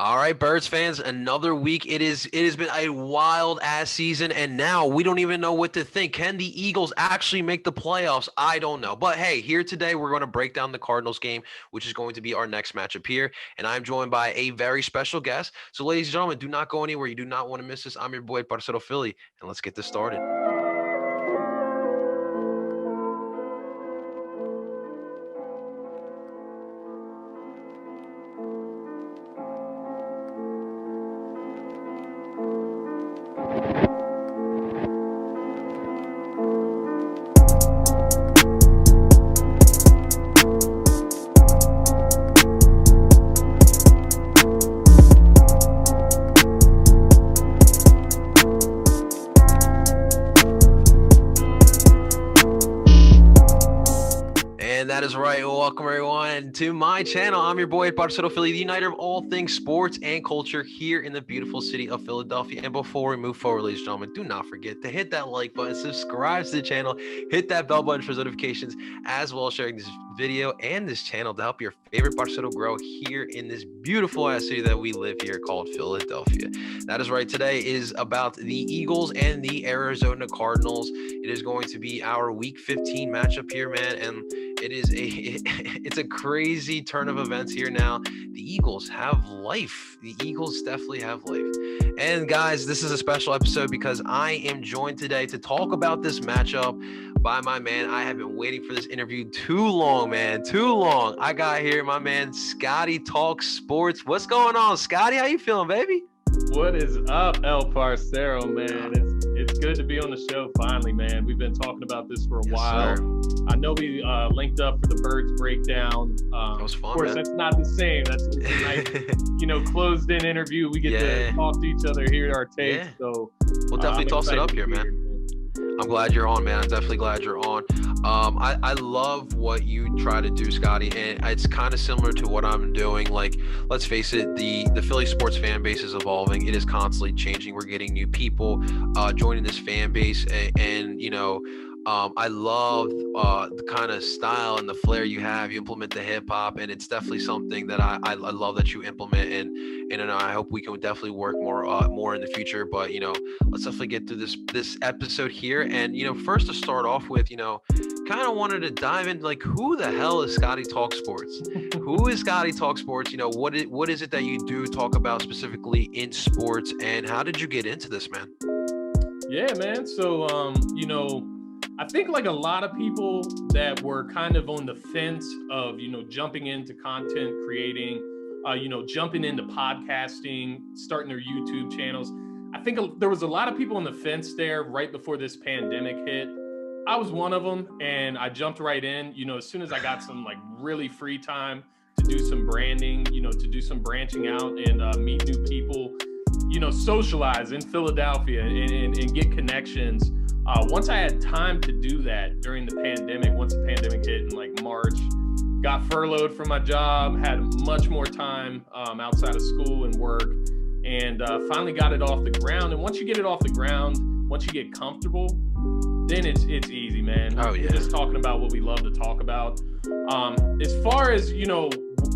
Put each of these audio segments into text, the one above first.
All right, Birds fans, another week. It has been a wild ass season, and now we don't even know what to think. Can the Eagles actually make the playoffs? I don't know. But hey, here today we're going to break down the Cardinals game, which is going to be our next matchup here. And I'm joined by a very special guest. So, ladies and gentlemen, do not go anywhere. You do not want to miss this. I'm your boy, Parcero Philly, and let's get this started. That is right. Welcome, everyone, to my channel. I'm your boy, Parcero Philly, the uniter of all things sports and culture here in the beautiful city of Philadelphia. And before we move forward, ladies and gentlemen, do not forget to hit that like button, subscribe to the channel, hit that bell button for notifications, as well as sharing this video and this channel to help your favorite Parcero grow here in this beautiful ass city that we live here called Philadelphia. That is right. Today is about the Eagles and the Arizona Cardinals. It is going to be our Week 15 matchup here, man, and it's a crazy turn of events here now. The Eagles have life. The Eagles definitely have life. And guys, this is a special episode because I am joined today to talk about this matchup by my man. I have been waiting for this interview too long, man. Too long. I got here my man, Scotty Talks Sports. What's going on, Scotty? How you feeling, baby? What is up, El Parcero, man? It's good to be on the show finally, man. We've been talking about this for a while. Sir. I know we linked up for the Birds breakdown. That was fun, of course, man. That's not the same. That's a nice, closed-in interview. We get to talk to each other, hear our takes. Yeah. So we'll definitely toss it up here, man. I'm glad you're on, man. I'm definitely glad you're on. I love what you try to do, Scotty, and it's kind of similar to what I'm doing. Like, let's face it, the Philly sports fan base is evolving. It is constantly changing. We're getting new people joining this fan base, and I love the kind of style and the flair you have. You implement the hip hop, and it's definitely something that I love that you implement. And I hope we can definitely work more in the future. But let's definitely get through this episode here. And first to start off with, kind of wanted to dive in, like, who the hell is Scotty Talks Sports? Who is Scotty Talks Sports? What is it that you do talk about specifically in sports, and how did you get into this, man? Yeah, man. So I think like a lot of people that were kind of on the fence of, jumping into content creating, jumping into podcasting, starting their YouTube channels. I think there was a lot of people on the fence there right before this pandemic hit. I was one of them, and I jumped right in, as soon as I got some like really free time to do some branding, to do some branching out and meet new people, socialize in Philadelphia and get connections. Once I had time to do that during the pandemic, once the pandemic hit in like March, got furloughed from my job, had much more time outside of school and work, and finally got it off the ground. And once you get it off the ground, once you get comfortable, then it's easy, man. Oh, yeah. We're just talking about what we love to talk about. As far as,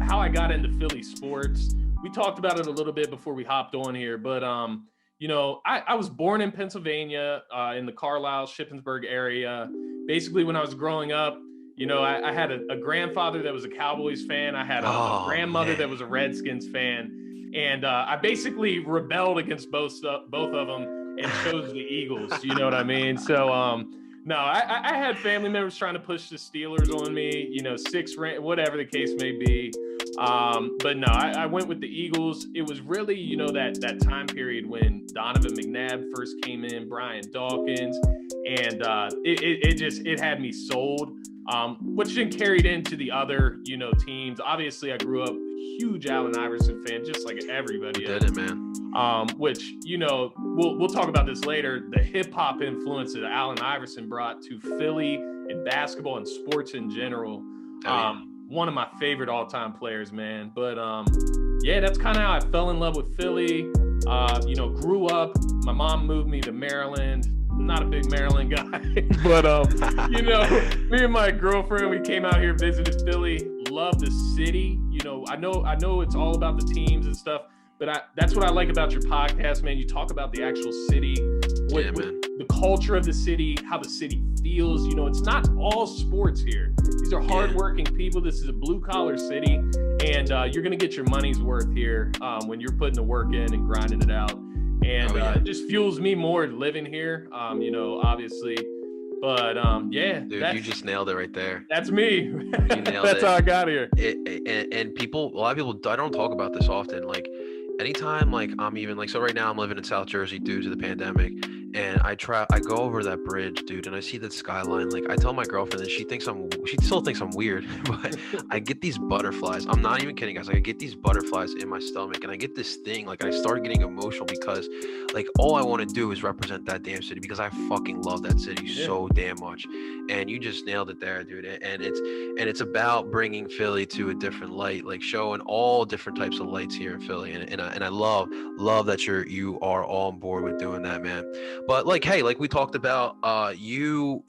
how I got into Philly sports, we talked about it a little bit before we hopped on here, but I was born in Pennsylvania, in the Carlisle, Shippensburg area. Basically, when I was growing up, I had a grandfather that was a Cowboys fan. I had a grandmother that was a Redskins fan. And I basically rebelled against both of them and chose the Eagles. You know what I mean? So, no, I had family members trying to push the Steelers on me, whatever the case may be. But no, I went with the Eagles. It was really, that time period when Donovan McNabb first came in, Brian Dawkins, and it had me sold, which then carried into the other, teams. Obviously, I grew up a huge Allen Iverson fan, just like everybody else. Did it, man? Which, we'll talk about this later. The hip hop influence that Allen Iverson brought to Philly and basketball and sports in general. One of my favorite all-time players, man. But yeah, that's kind of how I fell in love with Philly. Grew up. My mom moved me to Maryland. I'm not a big Maryland guy, but me and my girlfriend, we came out here, visited Philly. Love the city. I know it's all about the teams and stuff, But that's what I like about your podcast, man. You talk about the actual city, the culture of the city, how the city feels. It's not all sports here. These are hardworking people. This is a blue-collar city, and you're going to get your money's worth here when you're putting the work in and grinding it out. And it just fuels me more living here, obviously. But dude, you just nailed it right there. That's me. You nailed That's it. how I got here. And people, a lot of people, I don't talk about this often. Like, anytime, like, I'm even like, so right now I'm living in South Jersey due to the pandemic, and I go over that bridge, dude, and I see that skyline. Like, I tell my girlfriend, and she still thinks I'm weird, but I get these butterflies. I'm not even kidding, guys. Like, I get these butterflies in my stomach, and I get this thing. Like, I started getting emotional because, like, all I want to do is represent that damn city, because I fucking love that city so damn much. And you just nailed it there, dude. And it's about bringing Philly to a different light, like showing all different types of lights here in Philly. And I love that you are all on board with doing that, man. But like, hey, like we talked about, you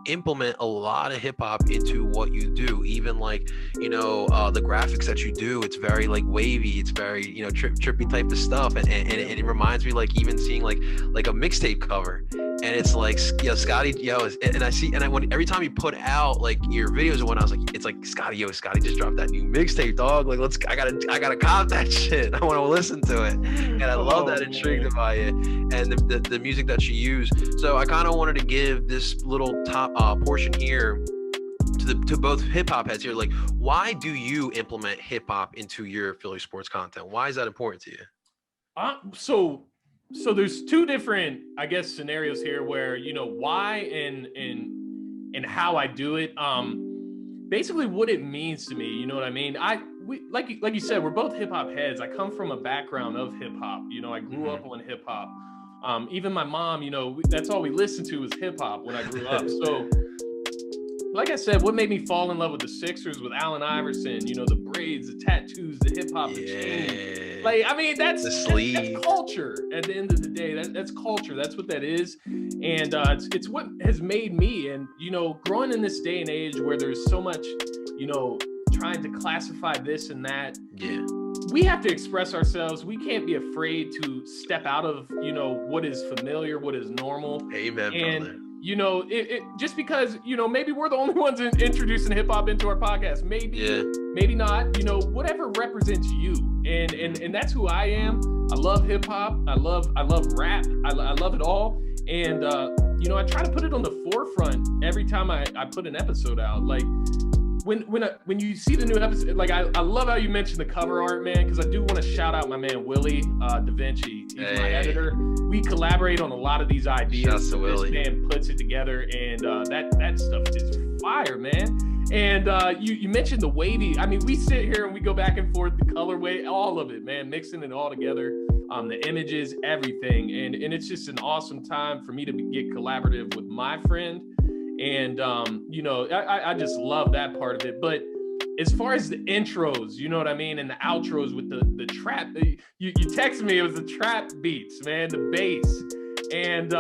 implement a lot of hip hop into what you do. Even like, the graphics that you do, it's very like wavy, it's very, trippy type of stuff. And it reminds me, like, even seeing like a mixtape cover. And it's like, Scotty, every time you put out like your videos and when I was like, it's like, Scotty just dropped that new mixtape, dog. Like, I gotta cop that shit. I want to listen to it. And I love that, intrigued by it and the music that you use. So I kind of wanted to give this little top portion here to both hip hop heads here. Like, why do you implement hip hop into your Philly sports content? Why is that important to you? So there's two different, I guess, scenarios here where, why and how I do it. Basically what it means to me, you know what I mean? Like you said, we're both hip hop heads. I come from a background of hip hop. I grew up on hip hop. Even my mom, that's all we listened to was hip hop when I grew up. So like I said, what made me fall in love with the Sixers, with Allen Iverson, the braids, the tattoos, the hip hop, the chain. Like, I mean, that's culture at the end of the day. That's culture. That's what that is. And it's what has made me. And, growing in this day and age where there's so much, trying to classify this and that. Yeah. We have to express ourselves. We can't be afraid to step out of, what is familiar, what is normal. Amen, brother. It just because, maybe we're the only ones introducing hip hop into our podcast. Maybe not, whatever represents you. And that's who I am. I love hip hop. I love rap. I love it all. And, I try to put it on the forefront every time I put an episode out. Like, when you see the new episode, like I love how you mentioned the cover art, man, because I do want to shout out my man Willie Da Vinci. He's my editor. We collaborate on a lot of these ideas. Shouts to Willie. This man puts it together, and that stuff is fire, man. And you mentioned the wavy. I mean, we sit here and we go back and forth, the colorway, all of it, man, mixing it all together. The images, everything, and it's just an awesome time for me to get collaborative with my friend. And, I just love that part of it. But as far as the intros, you know what I mean? And the outros with the trap, you texted me, it was the trap beats, man, the bass. And,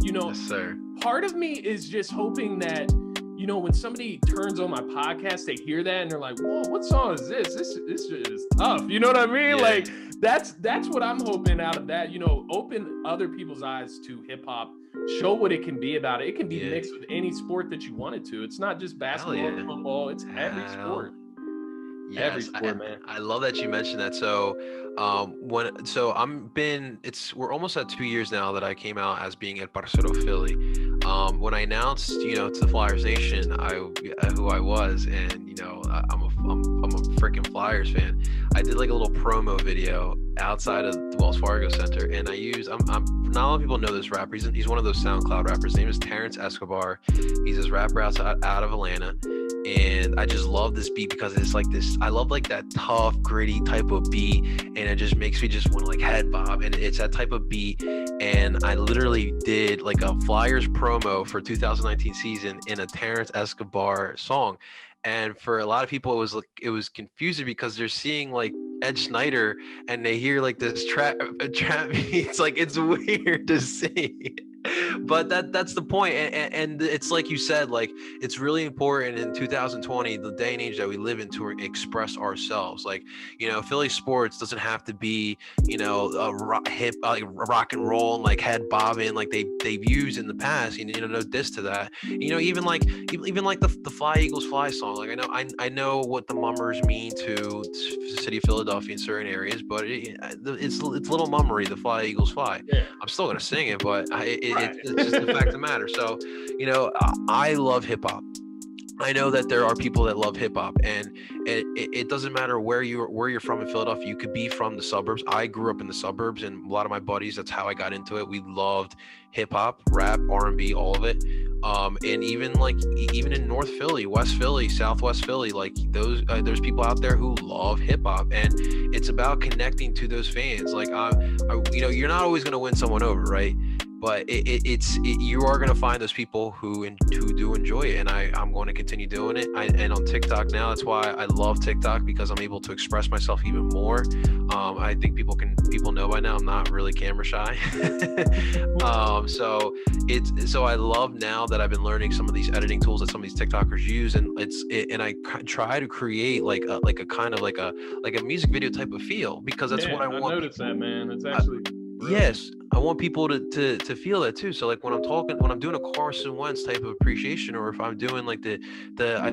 yes, sir. Part of me is just hoping that, when somebody turns on my podcast, they hear that and they're like, whoa, what song is this? This is tough. You know what I mean? Yeah. Like, that's what I'm hoping out of that, open other people's eyes to hip hop. Show what it can be about it. It can be mixed with any sport that you want it to. It's not just basketball or football. It's every sport. Yes, every sport, man. I love that you mentioned that. So, we're almost at 2 years now that I came out as being at Parcero Philly. When I announced, to the Flyers Nation, who I was, and I'm a freaking Flyers fan. I did like a little promo video outside of the Wells Fargo Center, and I used. Not a lot of people know this rapper. He's one of those SoundCloud rappers. His name is Terrence Escobar. He's this rapper out of Atlanta. And I just love this beat because it's like this. I love like that tough, gritty type of beat, and it just makes me just want to like head bob. And it's that type of beat. And I literally did like a Flyers promo for 2019 season in a Terrence Escobar song. And for a lot of people, it was confusing because they're seeing like Ed Snyder and they hear like this trap beat. It's like, it's weird to see. But that's the point. And it's like you said, like it's really important in 2020, the day and age that we live in, to express ourselves. Like, Philly sports doesn't have to be, hip, like rock and roll and like head bobbing like they've used in the past. No diss to that. Even like the Fly Eagles Fly song. Like I know what the mummers mean to the city of Philadelphia in certain areas, but it's little mummery. The Fly Eagles Fly. Yeah. I'm still gonna sing it, but it's just the fact of the matter. So, I love hip hop. I know that there are people that love hip hop, and it doesn't matter where you're from in Philadelphia. You could be from the suburbs. I grew up in the suburbs, and a lot of my buddies, that's how I got into it. We loved hip hop, rap, R&B, all of it. And even in North Philly, West Philly, Southwest Philly, like there's people out there who love hip hop, and it's about connecting to those fans. Like you're not always gonna win someone over, right? But you are going to find those people who do enjoy it, and I'm going to continue doing it. And on TikTok now, that's why I love TikTok, because I'm able to express myself even more. I think people know by now I'm not really camera shy. So I love now that I've been learning some of these editing tools that some of these TikTokers use, and I try to create like a kind of like a music video type of feel, because that's what I want. I noticed that, man. It's actually. Yes, I want people to feel that too. So like when I'm doing a Carson Wentz type of appreciation, or if I'm doing like I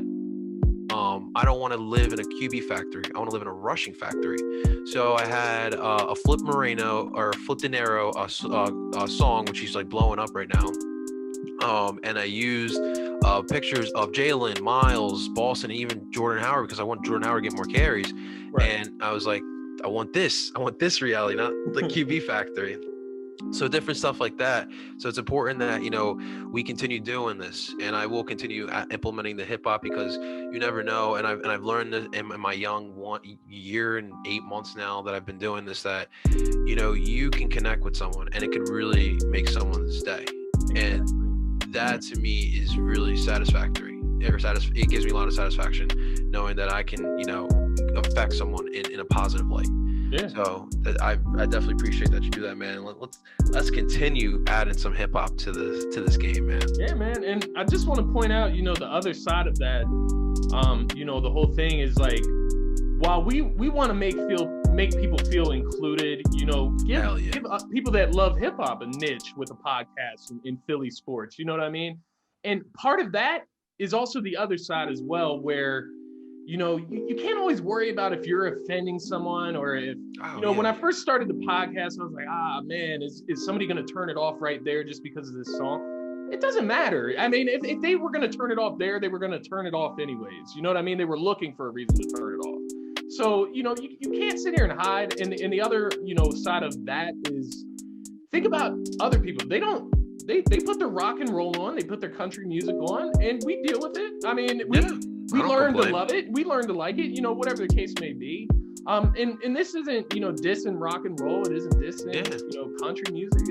don't want to live in a QB factory. I want to live in a rushing factory. So I had a Flip Moreno or Flip Dinero song, which he's like blowing up right now. And I used pictures of Jalen, Miles, Boston, and even Jordan Howard, because I want Jordan Howard to get more carries. Right. And I was like, I want this reality, not the QB factory. So different stuff like that. So it's important that, we continue doing this, and I will continue implementing the hip hop, because you never know. And I've learned this in my young 1 year and 8 months now that I've been doing this, that, you can connect with someone and it could really make someone's day. And that to me is really satisfactory. It gives me a lot of satisfaction knowing that I can, affect someone in a positive light. Yeah. So I definitely appreciate that you do that, man. Let's continue adding some hip hop to this game, man. Yeah, man. And I just want to point out, the other side of that. The whole thing is like, while we want to make people feel included, give people that love hip hop a niche with a podcast in Philly sports. You know what I mean? And part of that is also the other side as well, where you can't always worry about if you're offending someone, or if, when I first started the podcast, I was like, man, is somebody going to turn it off right there just because of this song? It doesn't matter. I mean, if they were going to turn it off there, they were going to turn it off anyways. You know what I mean? They were looking for a reason to turn it off. So, you can't sit here and hide. And the other, side of that is, think about other people. They put their rock and roll on, they put their country music on, and we deal with it. I mean, we learn to love it. We learn to like it, whatever the case may be. And this isn't, dissing rock and roll. It isn't dissing, country music.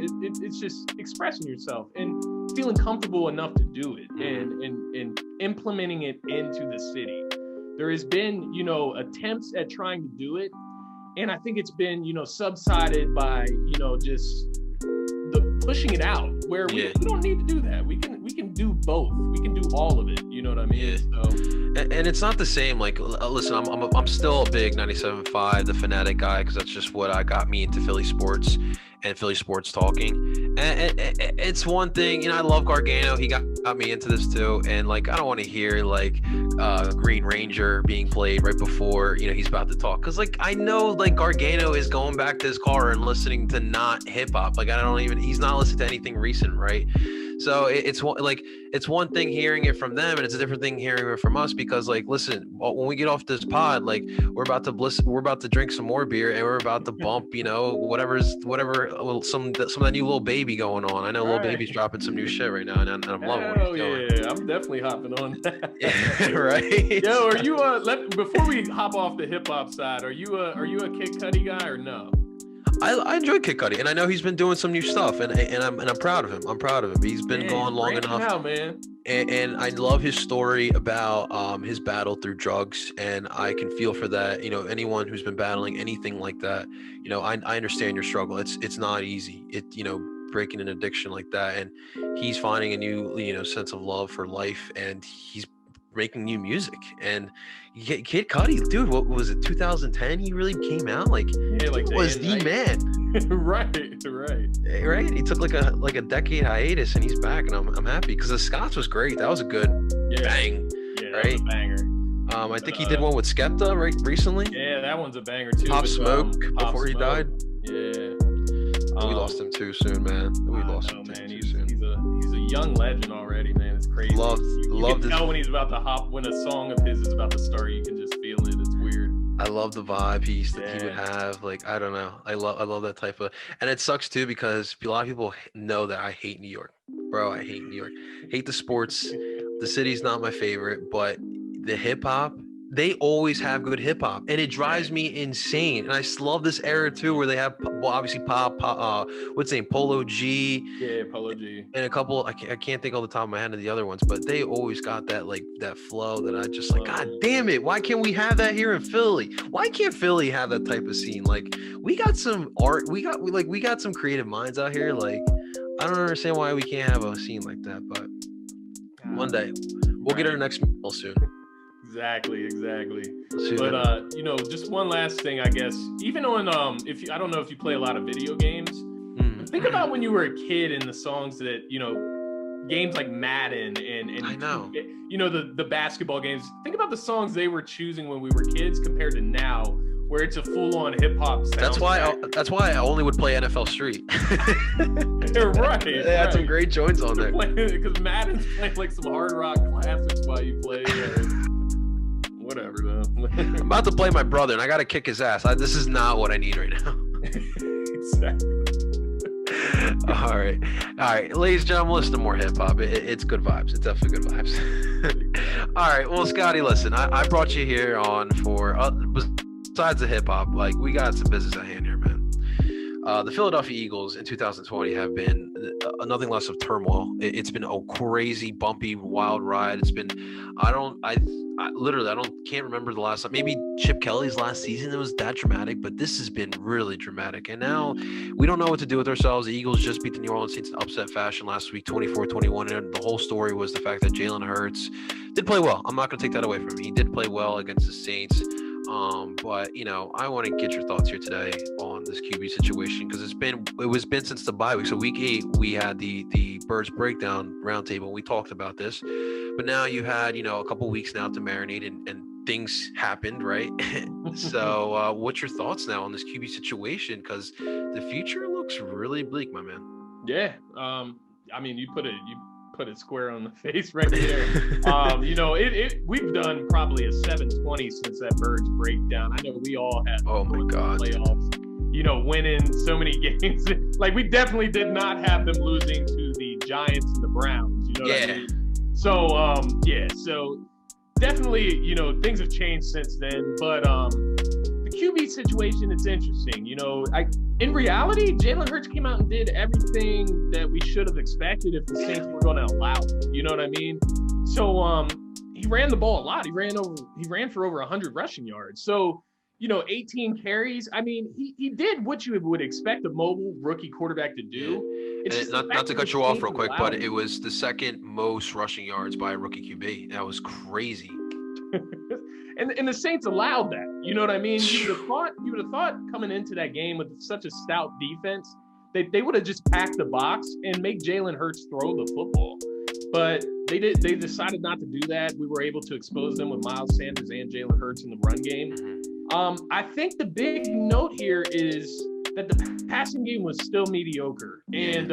It's just expressing yourself and feeling comfortable enough to do it, and implementing it into the city. There has been, attempts at trying to do it, and I think it's been, subsided by, just the pushing it out, where we don't need to do that. We can do both. We can do all of it. You know what I mean? Yeah. So. And it's not the same. Like, listen, I'm still a big 97.5, the Fanatic guy, because that's just what got me into Philly sports and Philly sports talking. And it's one thing, I love Gargano. He got me into this too. And like, I don't want to hear like Green Ranger being played right before, he's about to talk. Cause like, I know like Gargano is going back to his car and listening to not hip hop. Like he's not listening to anything recent. Right. So it's one thing hearing it from them, and it's a different thing hearing it from us, because like, listen, when we get off this pod, like we're about to drink some more beer, and we're about to bump, whatever some of that new Lil Baby going on. I know Lil Baby's dropping some new shit right now, and I'm loving it. Oh yeah, I'm definitely hopping on that. Yeah, right. Yo, are you before we hop off the hip hop side, are you a Kid Cudi guy or no? I enjoy Kid Cudi, and I know he's been doing some new stuff, and I'm proud of him. He's been going long enough. Out, man. And I love his story about his battle through drugs, and I can feel for that. Anyone who's been battling anything like that, I understand your struggle. It's not easy. breaking an addiction like that, and he's finding a new sense of love for life, and he's making new music. And Kid Cudi, dude, what was it, 2010 he really came out, like he was the man. right He took like a decade hiatus, and he's back, and I'm happy because the Scots was great. That was a good bang. That was a banger. I think he did one with Skepta recently. Yeah, that one's a banger too. Pop Smoke before he died. Yeah. We lost him too soon, man. He's a young legend already, man. It's crazy. You can tell when he's about to hop, when a song of his is about to start. You can just feel it. It's weird. I love the vibe he would have. Like, I don't know. I love that type of, and it sucks too because a lot of people know that I hate New York, bro. I hate New York. Hate the sports. The city's not my favorite, but the hip hop, they always have good hip hop, and it drives me insane. And I love this era too, where they have, well, obviously pop, what's his name, Polo G. Yeah, Polo G. And a couple, I can't think off the top of my head of the other ones, but they always got that, like, that flow that I just like, God damn it, why can't we have that here in Philly? Why can't Philly have that type of scene? Like, we got some art, we got some creative minds out here. Like, I don't understand why we can't have a scene like that, but one day we'll get our next meal soon. Exactly. But just one last thing, I guess. Even on I don't know if you play a lot of video games. Think about when you were a kid and the songs that games like Madden and I know. The basketball games. Think about the songs they were choosing when we were kids compared to now, where it's a full-on hip-hop sound. That's why I only would play NFL Street. Right. They had some great joints on there. Because Madden's playing like some hard rock classics while you play. Whatever though. I'm about to play my brother, and I got to kick his ass. This is not what I need right now. Exactly. All right, ladies and gentlemen, listen to more hip hop. It's good vibes. It's definitely good vibes. All right, well, Scotty, listen, I brought you here on for besides the hip hop, like, we got some business at hand here, man. The Philadelphia Eagles in 2020 have been nothing less of turmoil. It's been a crazy, bumpy, wild ride. It's been, I literally can't remember the last time. Maybe Chip Kelly's last season it was that dramatic, but this has been really dramatic. And now we don't know what to do with ourselves. The Eagles just beat the New Orleans Saints in upset fashion last week, 24-21. And the whole story was the fact that Jalen Hurts did play well. I'm not going to take that away from him. He did play well against the Saints. But I want to get your thoughts here today on this QB situation, because it's been since the bye week. So week 8, we had the Birds Breakdown roundtable. We talked about this, but now you had a couple weeks now to marinate, and things happened, right? So what's your thoughts now on this QB situation? Because the future looks really bleak, my man. Yeah, I mean, you put it square on the face right there. We've done probably a 720 since that Birds Breakdown. I know we all had playoffs, winning so many games. Like, we definitely did not have them losing to the Giants and the Browns. What I mean? So so definitely, things have changed since then. But the QB situation, it's interesting. In reality, Jalen Hurts came out and did everything that we should have expected if the Saints were going to allow it. You know what I mean? So he ran the ball a lot. He ran for over 100 rushing yards. So 18 carries. I mean, he did what you would expect a mobile rookie quarterback to do. It's not to cut you off real quick, but it was the second most rushing yards by a rookie QB. That was crazy. And the Saints allowed that. You know what I mean? You would have thought coming into that game with such a stout defense, they would have just packed the box and make Jalen Hurts throw the football. But they decided not to do that. We were able to expose them with Miles Sanders and Jalen Hurts in the run game. I think the big note here is that the passing game was still mediocre. And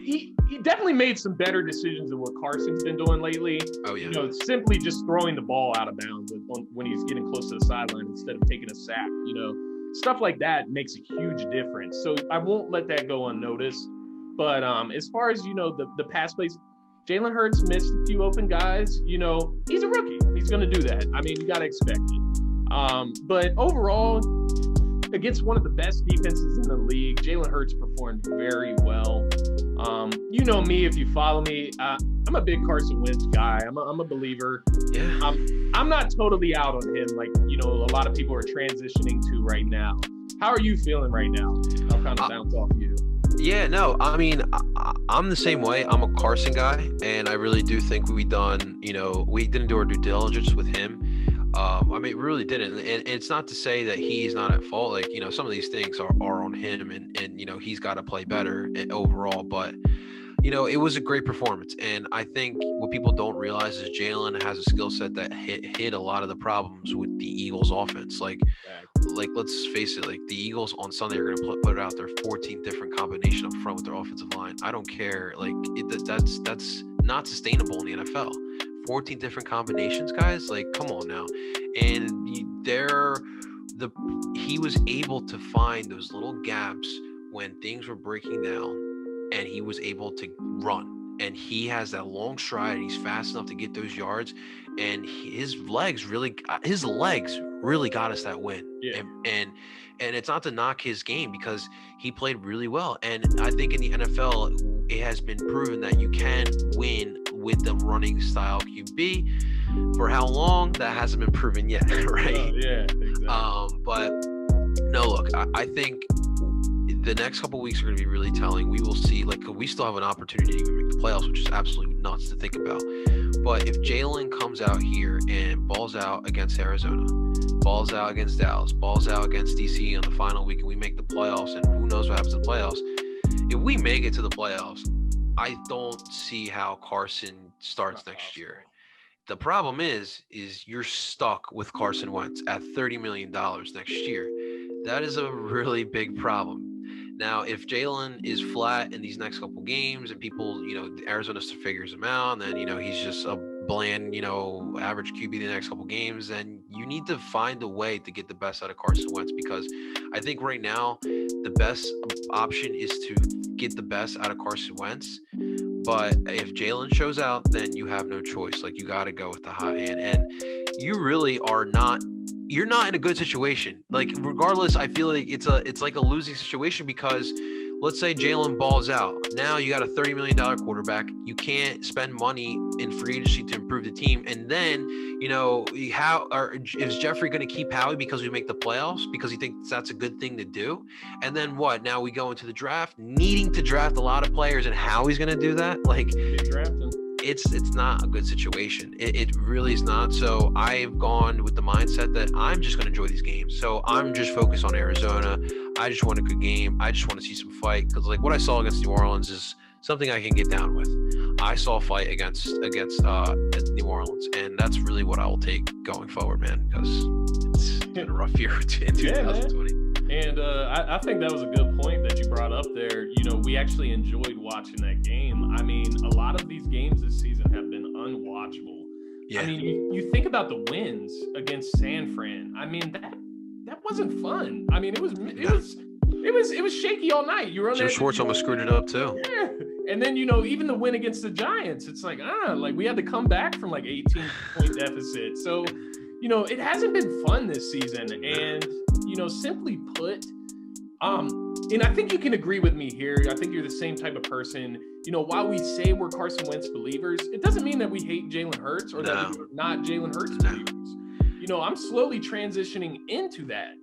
he definitely made some better decisions than what Carson's been doing lately. Oh, yeah. Simply just throwing the ball out of bounds when he's getting close to the sideline instead of taking a sack. Stuff like that makes a huge difference. So I won't let that go unnoticed. But as far as, the pass plays, Jalen Hurts missed a few open guys. He's a rookie. He's going to do that. I mean, you got to expect it. But overall, against one of the best defenses in the league, Jalen Hurts performed very well. Me, if you follow me, I'm a big Carson Wentz guy. I'm a believer. Yeah. I'm not totally out on him like, a lot of people are transitioning to right now. How are you feeling right now? I'll kind of bounce off you. Yeah, no, I mean, I'm the same way. I'm a Carson guy, and I really do think we didn't do our due diligence with him. I mean, we really didn't. And it's not to say that he's not at fault. Like, some of these things are on him, and he's got to play better overall. But it was a great performance. And I think what people don't realize is Jalen has a skill set that hit a lot of the problems with the Eagles offense. Like let's face it, like the Eagles on Sunday are going to put out their 14 different combination up front with their offensive line. I don't care. Like that's not sustainable in the NFL. 14 different combinations, guys. Like, come on now. And he was able to find those little gaps when things were breaking down, and he was able to run. And he has that long stride, and he's fast enough to get those yards. And his legs really got us that win. Yeah. And it's not to knock his game, because he played really well. And I think in the NFL, it has been proven that you can win with the running style QB. For how long, that hasn't been proven yet, right? Yeah, exactly. But no, look, I think the next couple of weeks are going to be really telling. We will see, like, we still have an opportunity to even make the playoffs, which is absolutely nuts to think about. But if Jalen comes out here and balls out against Arizona, balls out against Dallas, balls out against DC on the final week, and we make the playoffs, and who knows what happens in the playoffs. If we make it to the playoffs, I don't see how Carson starts next year. The problem is you're stuck with Carson Wentz at $30 million next year. That is a really big problem. Now, if Jalen is flat in these next couple games and people, Arizona figures him out, and then, he's just a bland, average QB the next couple games, then you need to find a way to get the best out of Carson Wentz, because I think right now the best option is to get the best out of Carson Wentz. But if Jalen shows out, then you have no choice. Like, you got to go with the hot hand. And you really are not – you're not in a good situation. Like, regardless, I feel like it's like a losing situation, because let's say Jalen balls out. Now you got a $30 million quarterback. You can't spend money in free agency to improve the team. And then, is Jeffrey going to keep Howie because we make the playoffs, because he thinks that's a good thing to do? And then what? Now we go into the draft needing to draft a lot of players, and Howie's going to do that? Like, it's not a good situation. It really is not. So I've gone with the mindset that I'm just going to enjoy these games. So I'm just focused on Arizona. I just want a good game. I just want to see some fight, because like what I saw against New Orleans is something I can get down with. I saw a fight against New Orleans, and that's really what I will take going forward, man, because it's been a rough year in 2020. And I think that was a good point that you brought up there. We actually enjoyed watching that game. I mean, a lot of these games this season have been unwatchable. Yeah. I mean, you think about the wins against San Fran. I mean, that wasn't fun. I mean, it was shaky all night. You were on Jim Schwartz almost screwed it up too. Yeah. And then, even the win against the Giants, it's like we had to come back from like 18-point deficit. So, it hasn't been fun this season. And, simply put, and I think you can agree with me here. I think you're the same type of person. While we say we're Carson Wentz believers, it doesn't mean that we hate Jalen Hurts or that we're not Jalen Hurts believers. I'm slowly transitioning into that.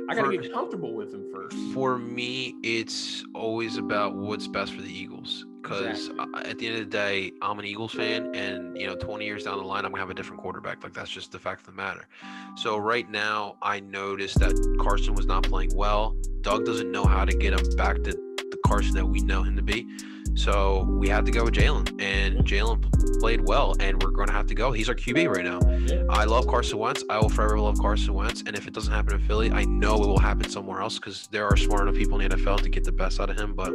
I got to get comfortable with him first. For me, it's always about what's best for the Eagles. Because at the end of the day, I'm an Eagles fan, and 20 years down the line, I'm gonna have a different quarterback. Like, that's just the fact of the matter. So right now, I noticed that Carson was not playing well. Doug doesn't know how to get him back to the Carson that we know him to be. So we had to go with Jalen, and Jalen played well, and we're going to have to go. He's our QB right now. I love Carson Wentz. I will forever love Carson Wentz, and if it doesn't happen in Philly, I know it will happen somewhere else, because there are smart enough people in the NFL to get the best out of him. But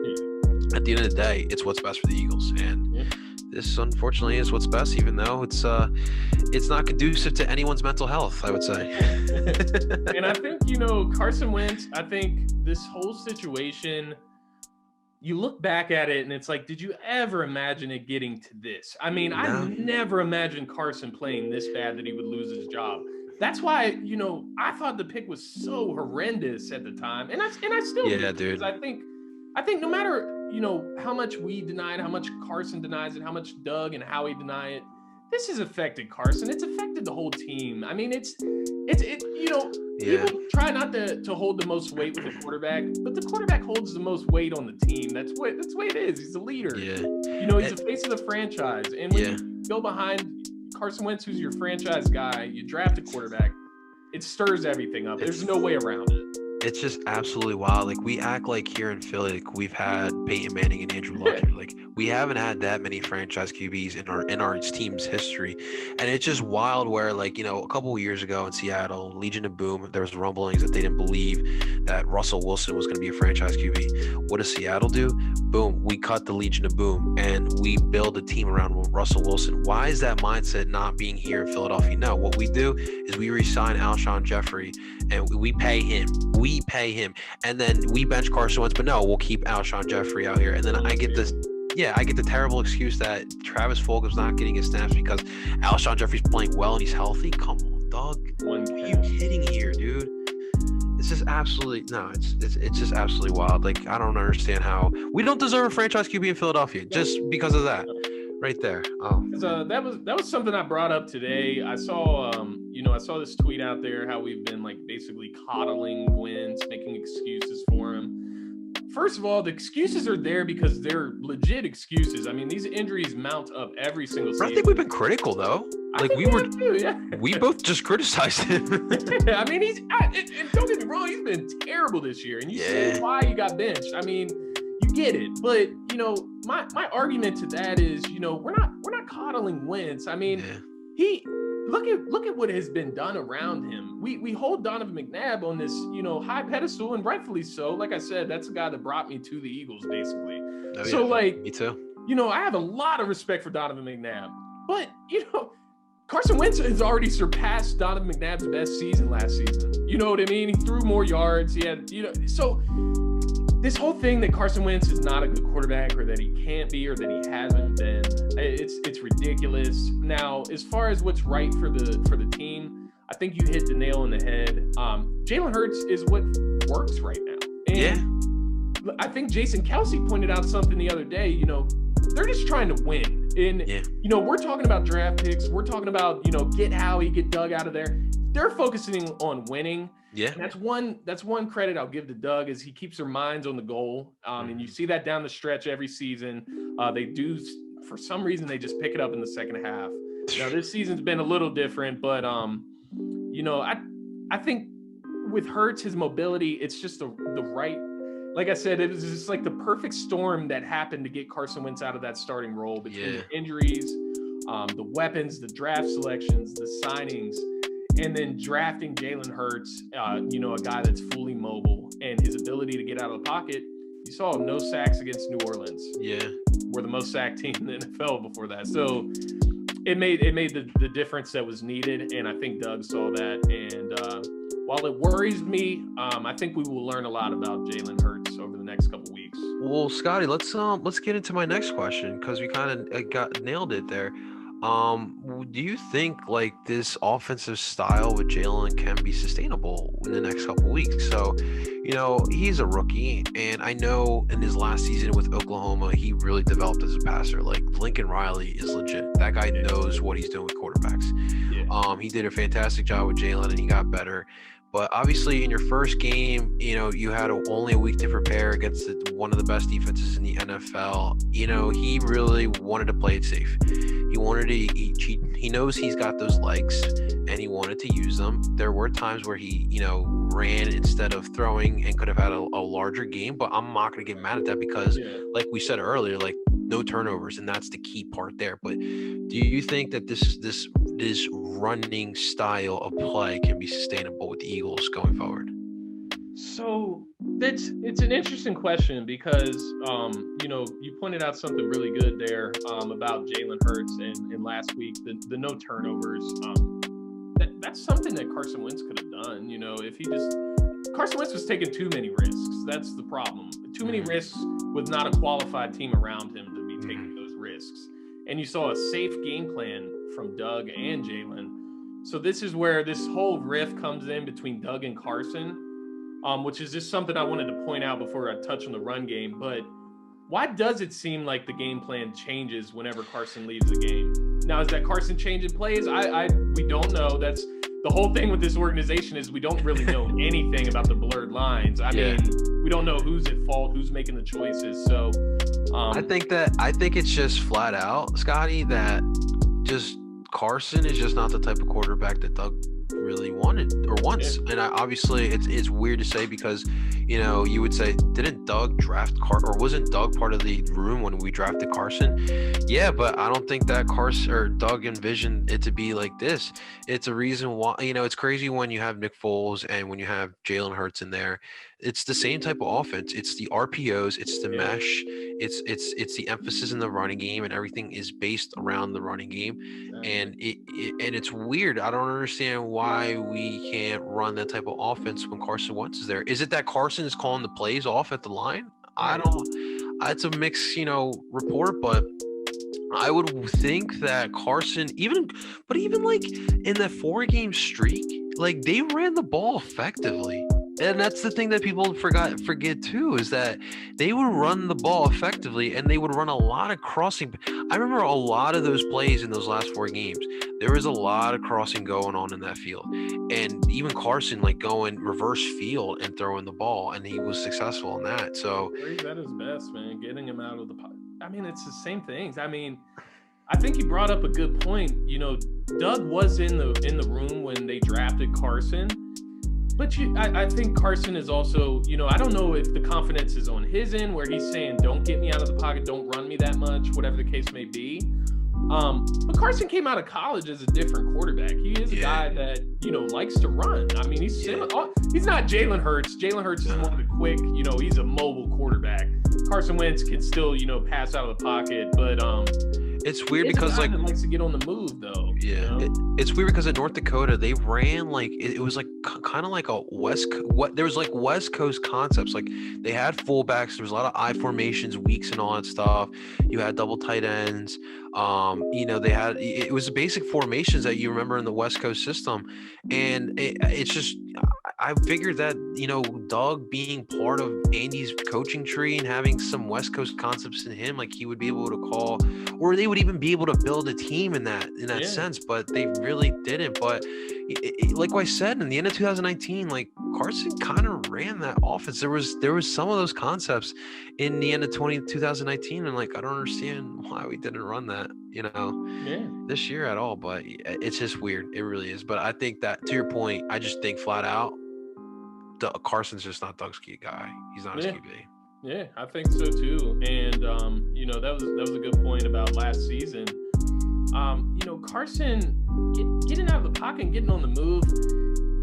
at the end of the day, it's what's best for the Eagles, and this unfortunately is what's best, even though it's not conducive to anyone's mental health, I would say. And I think, Carson Wentz, I think this whole situation, you look back at it and it's like, did you ever imagine it getting to this? I mean, no. I never imagined Carson playing this bad that he would lose his job. That's why, I thought the pick was so horrendous at the time. And I still do, dude. I think no matter, how much we deny it, how much Carson denies it, how much Doug and Howie deny it, this has affected Carson. It's affected the whole team. I mean, Yeah. People try not to hold the most weight with the quarterback, but the quarterback holds the most weight on the team. That's the way it is. He's the leader. Yeah. He's the face of the franchise. And when you go behind Carson Wentz, who's your franchise guy, you draft a quarterback, it stirs everything up. There's no way around it. It's just absolutely wild. Like, we act like here in Philly, like, we've had Peyton Manning and Andrew Luck. Like, we haven't had that many franchise QBs in our team's history. And it's just wild where, like, a couple of years ago in Seattle, Legion of Boom, there was rumblings that they didn't believe that Russell Wilson was going to be a franchise QB. What does Seattle do? Boom, we cut the Legion of Boom and we build a team around Russell Wilson. Why is that mindset not being here in Philadelphia? No, what we do is we re-sign Alshon Jeffrey and we pay him. And then we bench Carson Wentz, but no, we'll keep Alshon Jeffrey out here. And then I get the terrible excuse that Travis Fulgham's not getting his snaps because Alshon Jeffrey's playing well and he's healthy. Come on, dog. Are you kidding here, dude? It's just absolutely it's just absolutely wild. Like, I don't understand how we don't deserve a franchise QB in Philadelphia just because of that. Right there. That was something I brought up today. I saw I saw this tweet out there how we've been like basically coddling Wentz, making excuses for him. First of all, the excuses are there because they're legit excuses. I mean, these injuries mount up every single season. I think we've been critical though. Like we both just criticized him. I mean, and don't get me wrong, he's been terrible this year, and you see why he got benched. I mean, you get it, but my argument to that is, we're not coddling Wentz. I mean, look at what has been done around him. We hold Donovan McNabb on this, high pedestal, and rightfully so. Like I said, that's the guy that brought me to the Eagles, basically. Me too. I have a lot of respect for Donovan McNabb, but Carson Wentz has already surpassed Donovan McNabb's best season last season. You know what I mean? He threw more yards. He had, so this whole thing that Carson Wentz is not a good quarterback or that he can't be or that he hasn't been, it's ridiculous. Now, as far as what's right for the team, I think you hit the nail on the head. Jalen Hurts is what works right now. And I think Jason Kelsey pointed out something the other day, they're just trying to win. And, we're talking about draft picks. We're talking about, get Howie, get Doug out of there. They're focusing on winning. Yeah. And that's one credit I'll give to Doug is he keeps their minds on the goal. And you see that down the stretch every season. They do, for some reason, they just pick it up in the second half. Now, this season's been a little different, but, I think with Hurts, his mobility, it's just the right. Like I said, it was just like the perfect storm that happened to get Carson Wentz out of that starting role between the injuries, the weapons, the draft selections, the signings, and then drafting Jalen Hurts, a guy that's fully mobile and his ability to get out of the pocket. You saw no sacks against New Orleans. Yeah. We're the most sacked team in the NFL before that. So it made the difference that was needed, and I think Doug saw that. And while it worries me, I think we will learn a lot about Jalen Hurts over the next couple weeks. Well, Scotty, let's get into my next question because we kind of nailed it there. Do you think like this offensive style with Jalen can be sustainable in the next couple weeks? So, he's a rookie, and I know in his last season with Oklahoma, he really developed as a passer. Like Lincoln Riley is legit. That guy knows what he's doing with quarterbacks. Yeah. He did a fantastic job with Jalen, and he got better. But obviously, in your first game, you had only a week to prepare against one of the best defenses in the NFL. He really wanted to play it safe. He wanted to. He knows he's got those legs, and he wanted to use them. There were times where he, ran instead of throwing and could have had a larger game. But I'm not going to get mad at that because, like we said earlier, like no turnovers, and that's the key part there. But do you think that this running style of play can be sustainable with the Eagles going forward? So it's an interesting question because you pointed out something really good there about Jalen Hurts and last week the no turnovers. That's something that Carson Wentz could have done. Carson Wentz was taking too many risks. That's the problem. Too many risks with not a qualified team around him to be taking those risks. And you saw a safe game plan from Doug and Jalen. So this is where this whole rift comes in between Doug and Carson, which is just something I wanted to point out before I touch on the run game. But why does it seem like the game plan changes whenever Carson leaves the game? Now, is that Carson changing plays? We don't know. the whole thing with this organization is we don't really know anything about the blurred lines. I mean, we don't know who's at fault, who's making the choices. So I think it's just flat out, Scotty, that just Carson is just not the type of quarterback that Doug really wanted or wants. And obviously it's weird to say because, you know, you would say, didn't Doug draft or wasn't Doug part of the room when we drafted Carson? Yeah, but I don't think that Carson or Doug envisioned it to be like this. It's a reason why, you know, it's crazy when you have Nick Foles and when you have Jalen Hurts in there. It's the same type of offense. It's the RPOs, it's the mesh, it's the emphasis in the running game, and everything is based around the running game. And it's weird. I don't understand why we can't run that type of offense when Carson Wentz is there. Is it that Carson is calling the plays off at the line? I don't. It's a mixed, you know, report, but I would think that Carson, even like in that 4-game streak, like they ran the ball effectively. And that's the thing that people forget too, is that they would run the ball effectively and they would run a lot of crossing. I remember a lot of those plays in those last 4 games. There was a lot of crossing going on in that field. And even Carson like going reverse field and throwing the ball, and he was successful in that. So he's at his best, man, getting him out of the pocket. I mean, it's the same things. I mean, I think you brought up a good point. You know, Doug was in the room when they drafted Carson. But I think Carson is also, you know, I don't know if the confidence is on his end where he's saying, don't get me out of the pocket, don't run me that much, whatever the case may be. But Carson came out of college as a different quarterback. He is a guy that, you know, likes to run. I mean, he's not Jalen Hurts. Jalen Hurts is more of the quick, you know, he's a mobile quarterback. Carson Wentz can still, you know, pass out of the pocket, but it's weird because like likes to get on the move though. Yeah, you know? It's weird because at North Dakota they ran like it was like kind of like a there was like West Coast concepts. Like they had fullbacks. There was a lot of I formations, weeks, and all that stuff. You had double tight ends. You know, it was the basic formations that you remember in the West Coast system, and it's just. I figured that, you know, Doug being part of Andy's coaching tree and having some West Coast concepts in him, like he would be able to call, or they would even be able to build a team in that sense, but they really didn't. But like I said, in the end of 2019, like Carson kind of ran that offense. There was some of those concepts in the end of 2019, and like I don't understand why we didn't run that, you know, this year at all. But it's just weird. It really is. But I think that, to your point, I just think flat out, Carson's just not Doug's key guy. He's not his QB. Yeah, I think so too. And you know, that was a good point about last season. You know, Carson getting out of the pocket and getting on the move.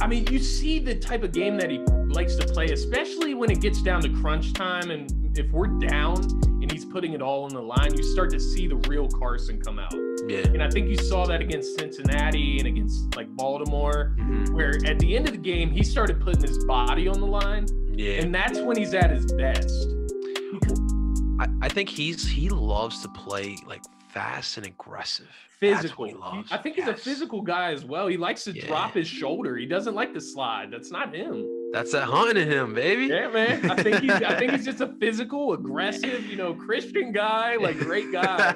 I mean, you see the type of game that he likes to play, especially when it gets down to crunch time. And if we're down and he's putting it all on the line, you start to see the real Carson come out. Yeah. And I think you saw that against Cincinnati and against like Baltimore, where at the end of the game, he started putting his body on the line. Yeah. And that's when he's at his best. I think he loves to play like fast and aggressive. Physical. I think he's a physical guy as well. He likes to drop his shoulder. He doesn't like to slide. That's not him. That's that hunting in him, baby. Yeah, man. I think he's just a physical, aggressive, you know, Christian guy, like great guy.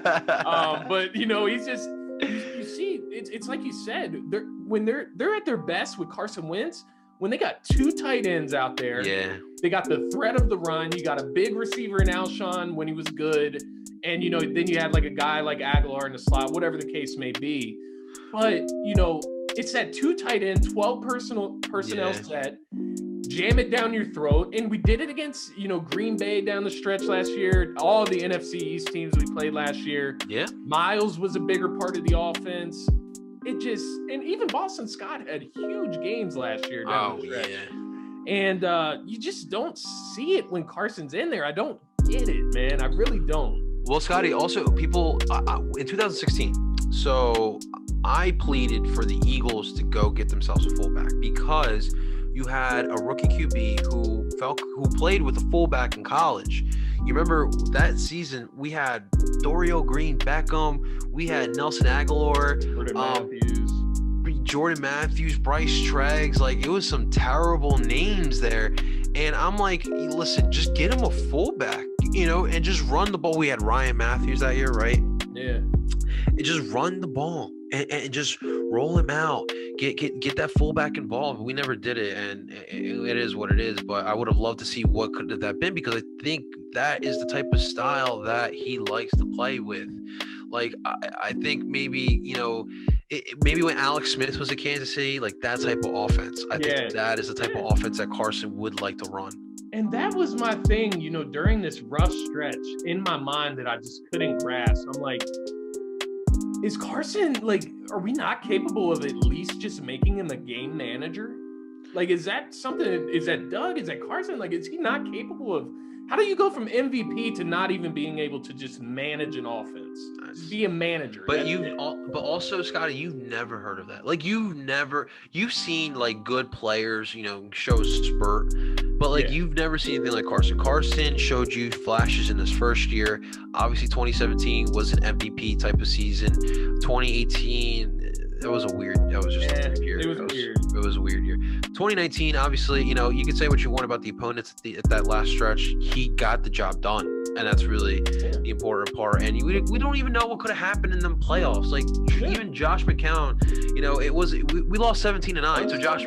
But you know, he's just you see, it's like you said, when they're at their best with Carson Wentz, when they got 2 tight ends out there, they got the threat of the run. You got a big receiver in Alshon when he was good. And, you know, then you had like a guy like Aguilar in the slot, whatever the case may be. But, you know, it's that 2 tight end, 12 personnel set, jam it down your throat. And we did it against, you know, Green Bay down the stretch last year, all the NFC East teams we played last year. Yeah. Miles was a bigger part of the offense. And even Boston Scott had huge games last year down the stretch. Yeah. And you just don't see it when Carson's in there. I don't get it, man. I really don't. Well, Scotty, also people in 2016, so I pleaded for the Eagles to go get themselves a fullback because you had a rookie QB who played with a fullback in college. You remember that season we had Dorial Green Beckham, we had Nelson Aguilar, Jordan Matthews, Bryce Treggs. Like it was some terrible names there. And I'm like, listen, just get him a fullback, you know, and just run the ball. We had Ryan Matthews that year, right? Yeah. Just run the ball. and just roll him out. Get that fullback involved. We never did it, and it is what it is. But I would have loved to see what could have that been, because I think that is the type of style that he likes to play with. Like I think maybe maybe when Alex Smith was at Kansas City, like that type of offense. I think that is the type of offense that Carson would like to run. And that was my thing, during this rough stretch in my mind that I just couldn't grasp. I'm like, is Carson, like, are we not capable of at least just making him a game manager? Like, is that something, is that Doug? Is that Carson? Like, is he not capable of, how do you go from MVP to not even being able to just manage an offense? Just be a manager. But but also, Scotty, you've never heard of that. Like, you've seen like good players, show a spurt, but like you've never seen anything like Carson. Carson showed you flashes in his first year. Obviously, 2017 was an MVP type of season. 2018. That was a weird year. It was weird. It was a weird year. 2019, obviously, you can say what you want about the opponents at that last stretch. He got the job done, and that's really the important part. And we don't even know what could have happened in them playoffs. Like even Josh McCown, we lost 17-9. So Josh,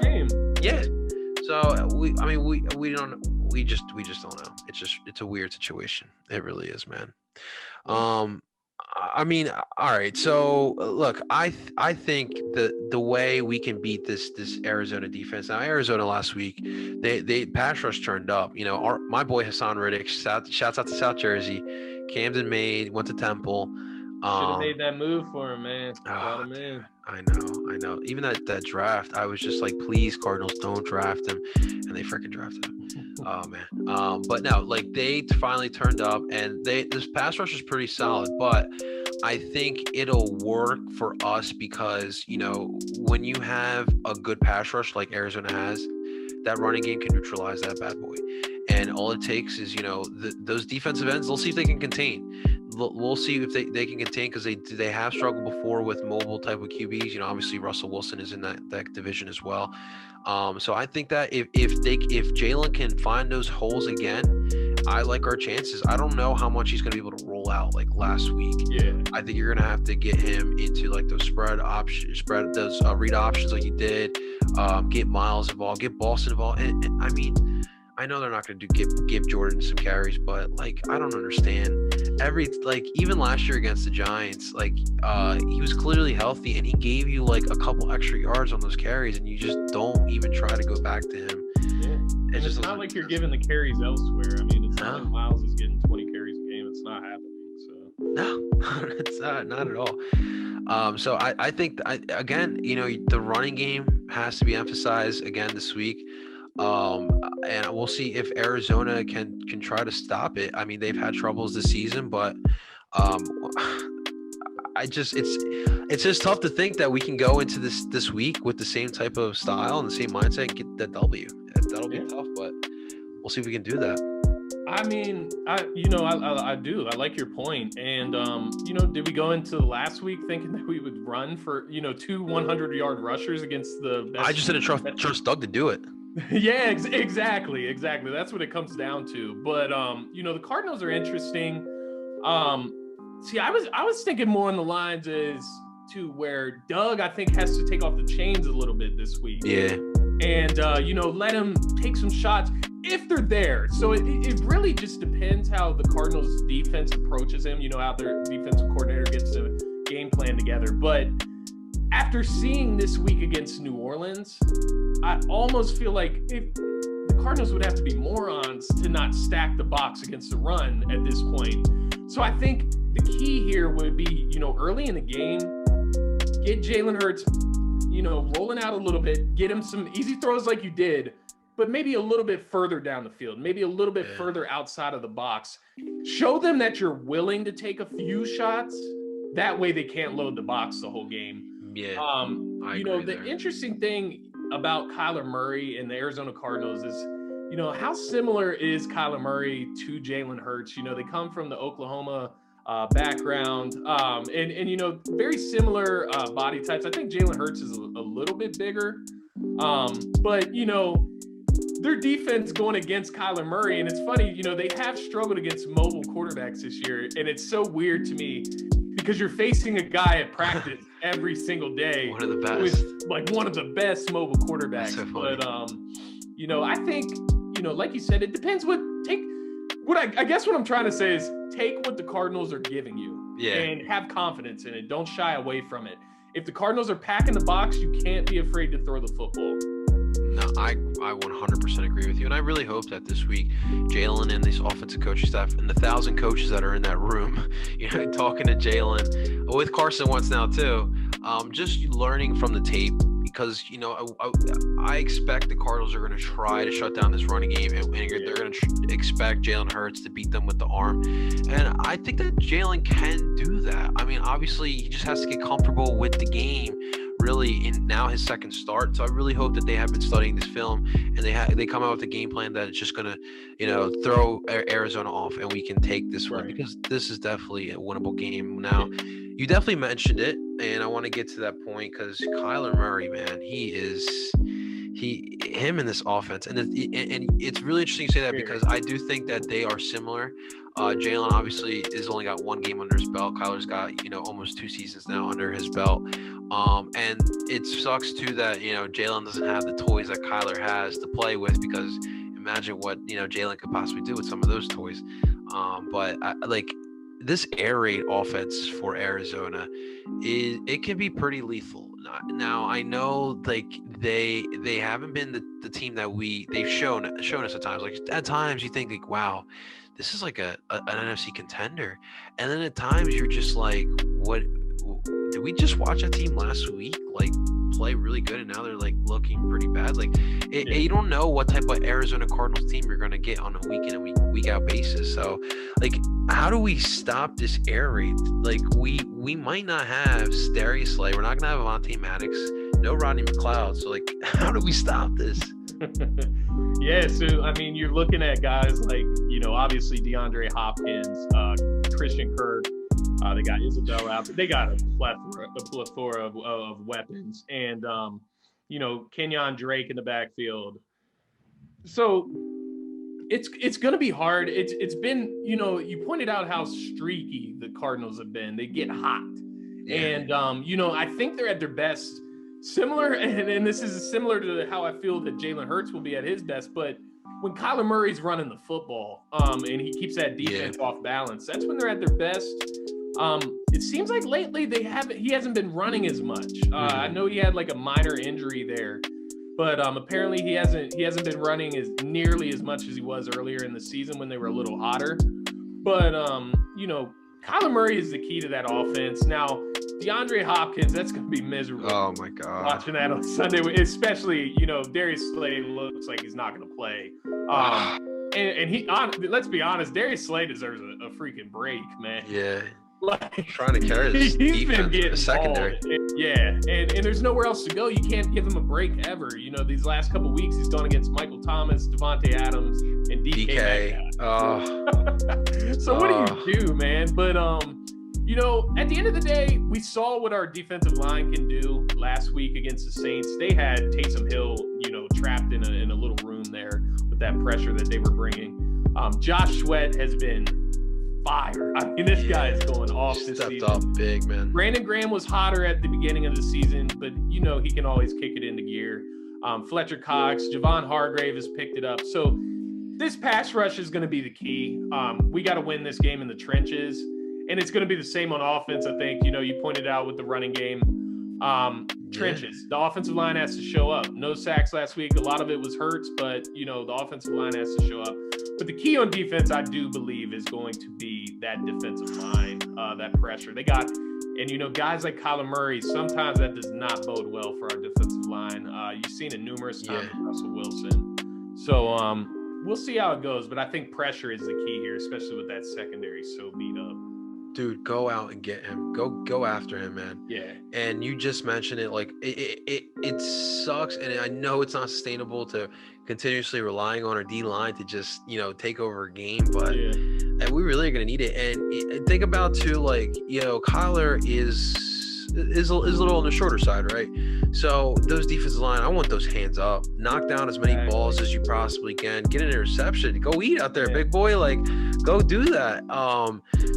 So we just don't know. It's a weird situation. It really is, man. I mean, all right. So look, I think the way we can beat this Arizona defense. Now, Arizona last week, they pass rush turned up. My boy Hassan Riddick, shouts out to South Jersey. Camden went to Temple. Should have made that move for him, man. Oh, man. I know. Even that draft, I was just like, please, Cardinals, don't draft him, and they freaking drafted him. Oh man. But no, like they finally turned up, and this pass rush is pretty solid. But I think it'll work for us because when you have a good pass rush like Arizona has, that running game can neutralize that bad boy. And all it takes is those defensive ends. They'll see if they can contain. We'll see if they can contain, because they have struggled before with mobile type of QBs. Obviously Russell Wilson is in that division as well. So I think that if Jalen can find those holes again, I like our chances. I don't know how much he's going to be able to roll out like last week. Yeah, I think you're going to have to get him into like those read options like you did. Get Miles involved, get Boston involved, and I mean, I know they're not going to give Jordan some carries, but like I don't understand. Even last year against the Giants, he was clearly healthy and he gave you like a couple extra yards on those carries, and you just don't even try to go back to him. Yeah, it's not like you're giving the carries elsewhere. I mean, it's not like Miles is getting 20 carries a game. It's not happening. So no, it's not at all. So I think again, the running game has to be emphasized again this week. And we'll see if Arizona can try to stop it. I mean, they've had troubles this season, but it's just tough to think that we can go into this week with the same type of style and the same mindset and get that W. That'll be tough, but we'll see if we can do that. I mean, I do. I like your point. And, did we go into last week thinking that we would run for, 2 100-yard rushers against the best? I just didn't trust Doug to do it. Yeah, exactly. That's what it comes down to. But, the Cardinals are interesting. See, I was thinking more on the lines as to where Doug, I think, has to take off the chains a little bit this week. Yeah. And, let him take some shots if they're there. So it really just depends how the Cardinals defense approaches him, how their defensive coordinator gets the game plan together. But after seeing this week against New Orleans, I almost feel like if the Cardinals would have to be morons to not stack the box against the run at this point. So I think the key here would be, early in the game, get Jalen Hurts, rolling out a little bit, get him some easy throws like you did, but maybe a little bit further down the field, maybe a little bit further outside of the box. Show them that you're willing to take a few shots. That way they can't load the box the whole game. Yeah. The interesting thing about Kyler Murray and the Arizona Cardinals is, how similar is Kyler Murray to Jalen Hurts? They come from the Oklahoma background, and very similar body types. I think Jalen Hurts is a little bit bigger, but their defense going against Kyler Murray, and it's funny, they have struggled against mobile quarterbacks this year, and it's so weird to me because you're facing a guy at practice every single day. One of the best. With, like, one of the best mobile quarterbacks. So funny. But, you know, I think, you know, like you said, it depends I guess what I'm trying to say is take what the Cardinals are giving you and have confidence in it. Don't shy away from it. If the Cardinals are packing the box, you can't be afraid to throw the football. No, I 100% agree with you. And I really hope that this week, Jalen and this offensive coaching staff and the 1,000 coaches that are in that room, you know, talking to Jalen with Carson Wentz now too, just learning from the tape, because, you know, I expect the Cardinals are going to try to shut down this running game, and they're going to expect Jalen Hurts to beat them with the arm. And I think that Jalen can do that. I mean, obviously, he just has to get comfortable with the game, really, in now his second start. So I really hope that they have been studying this film, and they come out with a game plan that is just going to, you know, throw Arizona off, and we can take this one, because this is definitely a winnable game. Now, you definitely mentioned it, and I want to get to that point because Kyler Murray, man, him in this offense, and it's really interesting to say that, because I do think that they are similar. Jalen obviously has only got one game under his belt. Kyler's got, you know, almost 2 seasons now under his belt. And it sucks too that, you know, Jalen doesn't have the toys that Kyler has to play with, because imagine what, you know, Jalen could possibly do with some of those toys. But this air raid offense for Arizona, it can be pretty lethal. Now, I know, like, they haven't been the team that they've shown us at times. Like, at times you think, like, wow, this is like an NFC contender, and then at times you're just like, what? Did we just watch a team last week like play really good, and now they're like looking pretty bad? Like, you don't know what type of Arizona Cardinals team you're going to get on a week in and week out basis. So, like, how do we stop this air raid? Like, we might not have Darius Slay, we're not going to have Avonte Maddox, no Rodney McLeod. So, like, how do we stop this? Yeah, so I mean, you're looking at guys like, you know, obviously DeAndre Hopkins, Christian Kirk. They got Isabel out. They got a plethora of weapons, and you know, Kenyon Drake in the backfield. So it's going to be hard. It's been, you know, you pointed out how streaky the Cardinals have been. They get hot, and you know, I think they're at their best. Similar, and this is similar to how I feel that Jalen Hurts will be at his best, but when Kyler Murray's running the football, and he keeps that defense off balance, that's when they're at their best. It seems like lately he hasn't been running as much. I know he had like a minor injury there, but apparently he hasn't been running as nearly as much as he was earlier in the season when they were a little hotter. But you know, Kyler Murray is the key to that offense. Now, DeAndre Hopkins, that's going to be miserable. Oh, my God. Watching that on Sunday, especially, you know, Darius Slay looks like he's not going to play. And let's be honest, Darius Slay deserves a freaking break, man. Yeah. Like, trying to carry this he's defense been getting secondary. And there's nowhere else to go. You can't give him a break ever. You know, these last couple of weeks, he's gone against Michael Thomas, Devontae Adams, and DK. So what do you do, man? But you know, at the end of the day, we saw what our defensive line can do last week against the Saints. They had Taysom Hill, you know, trapped in a little room there with that pressure that they were bringing. Josh Sweat has been fire. I mean, this guy is going off this season. Stepped up big, man. Brandon Graham was hotter at the beginning of the season, but, you know, he can always kick it into gear. Fletcher Cox, Javon Hargrave has picked it up. So this pass rush is going to be the key. We got to win this game in the trenches. And it's going to be the same on offense, I think. You know, you pointed out with the running game. Trenches. The offensive line has to show up. No sacks last week. A lot of it was Hurts, but, you know, the offensive line has to show up. But the key on defense, I do believe, is going to be that defensive line, that pressure. They got, and, you know, guys like Kyler Murray, sometimes that does not bode well for our defensive line. You've seen it numerous times with Russell Wilson. So we'll see how it goes. But I think pressure is the key here, especially with that secondary so beat up. Dude, go out and get him. Go after him, man. Yeah. And you just mentioned it. Like, it sucks, and I know it's not sustainable to continuously relying on our D line to just, you know, take over a game, but and we really are gonna need it. And think about too, like, you know, Kyler is a little on the shorter side, right? So those defensive line, I want those hands up, knock down as many balls as you possibly can, get an interception, go eat out there, big boy. Like, go do that.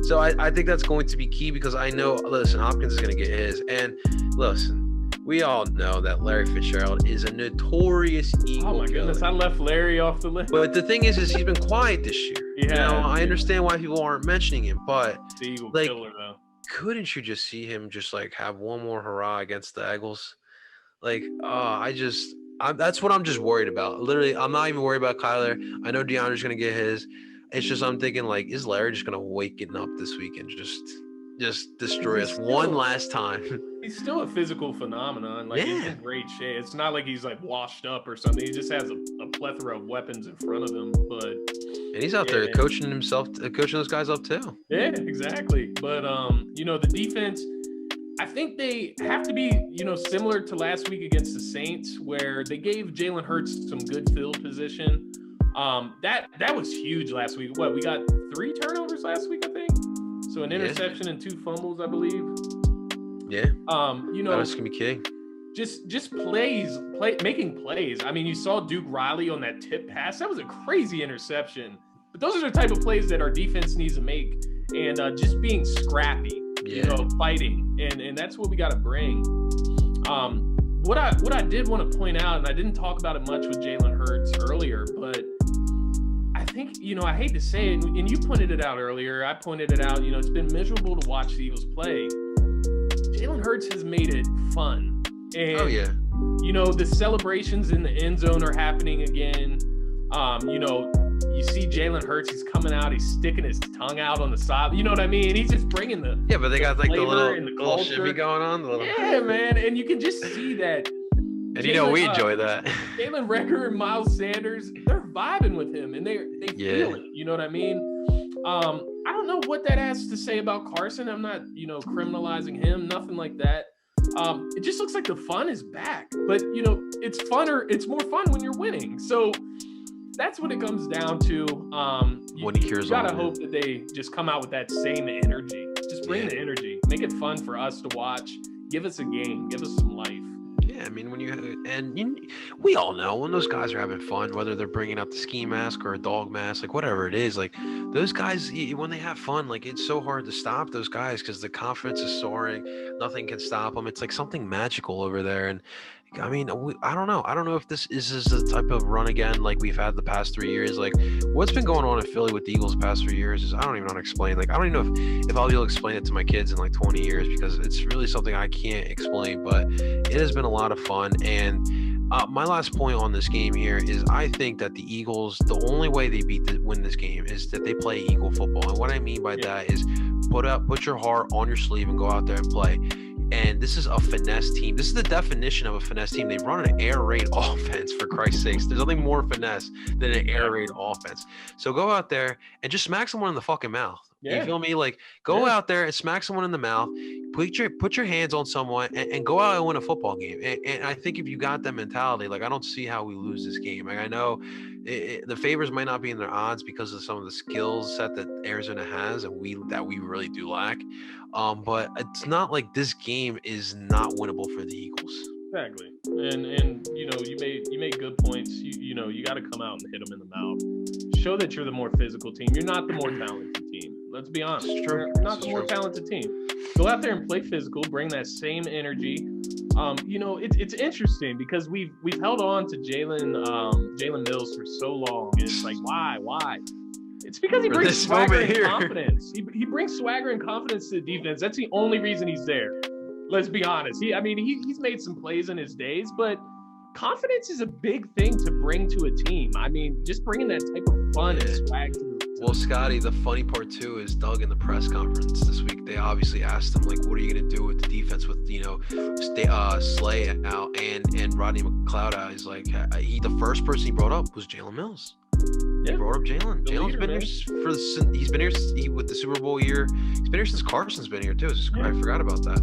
So I think that's going to be key because I know, listen, Hopkins is going to get his. And listen, we all know that Larry Fitzgerald is a notorious Eagle Oh my goodness, killer. I left Larry off the list. But the thing is he's been quiet this year. Yeah, I understand why people aren't mentioning him, but the Eagle like, killer though. couldn't you just see him just like have one more hurrah against the Eagles? Like, that's what I'm just worried about. Literally, I'm not even worried about Kyler. I know DeAndre's gonna get his. It's just I'm thinking like, is Larry just gonna waken up this week and just destroy us one last time? He's still a physical phenomenon. Like, Yeah. he's in great shape. It's not like he's like washed up or something. He just has a plethora of weapons in front of him. But And he's out there coaching those guys up too. yeah, exactly. But the defense, I think they have to be, similar to last week against the Saints, where they gave Jalen Hurts some good field position. That was huge last week. We got 3 turnovers last week, I think. So an interception and 2 fumbles, I believe. Yeah. That's gonna be key. Just making plays. I mean, you saw Duke Riley on that tip pass. That was a crazy interception. But those are the type of plays that our defense needs to make, and just being scrappy, fighting, and that's what we got to bring. What I did want to point out, and I didn't talk about it much with Jalen Hurts earlier, but I think, I hate to say it, and you pointed it out earlier. I pointed it out. It's been miserable to watch the Eagles play. Jalen Hurts has made it fun. And, the celebrations in the end zone are happening again. You see Jalen Hurts, he's coming out, he's sticking his tongue out on the side. You know what I mean? He's just bringing the but they got like the flavor little shimmy going on. Yeah, man. And you can just see that. And we enjoy that. Jalen Reagor and Miles Sanders, they're vibing with him, and they feel it. You know what I mean? I don't know what that has to say about Carson. I'm not, criminalizing him, nothing like that. It just looks like the fun is back. But, it's more fun when you're winning. So that's what it comes down to. You gotta hope that they just come out with that same energy. Just bring the energy. Make it fun for us to watch. Give us a game. Give us some life. Yeah, I mean, we all know when those guys are having fun, whether they're bringing out the ski mask or a dog mask, like whatever it is, like those guys, when they have fun, like it's so hard to stop those guys because the confidence is soaring. Nothing can stop them. It's like something magical over there. And I mean, I don't know. I don't know if this is the type of run again like we've had the past 3 years. Like what's been going on in Philly with the Eagles the past 3 years is I don't even know how to explain. Like I don't even know if I'll be able to explain it to my kids in like 20 years because it's really something I can't explain. But it has been a lot of fun. And my last point on this game here is I think that the Eagles, the only way they win this game is that they play Eagle football. And what I mean by that is put your heart on your sleeve and go out there and play. And this is a finesse team. This is the definition of a finesse team. They run an air raid offense, for Christ's sakes. There's nothing more finesse than an air raid offense. So go out there and just smack someone in the fucking mouth. Yeah. You feel me? Like, go out there and smack someone in the mouth. Put your hands on someone and go out and win a football game. And I think if you got that mentality, like, I don't see how we lose this game. Like, I know the favors might not be in their odds because of some of the skills set that Arizona has and we really do lack. But it's not like this game is not winnable for the Eagles. Exactly. And you made good points. You got to come out and hit them in the mouth. Show that you're the more physical team. You're not the more talented team. Let's be honest. You're not the more talented team. Go out there and play physical. Bring that same energy. It's interesting because we've held on to Jalen Mills for so long. And it's like, why? It's because he brings swagger and confidence. He brings swagger and confidence to the defense. That's the only reason he's there. Let's be honest. He's made some plays in his days, but confidence is a big thing to bring to a team. I mean, just bringing that type of fun and swag to Well, Scotty, the funny part too is Doug in the press conference this week, they obviously asked him, like, what are you going to do with the defense with, Slay out and Rodney McLeod out? He's like, the first person he brought up was Jalen Mills. He brought up Jalen. Jalen's been here he's been here with the Super Bowl year. He's been here since Carson's been here too. I forgot about that.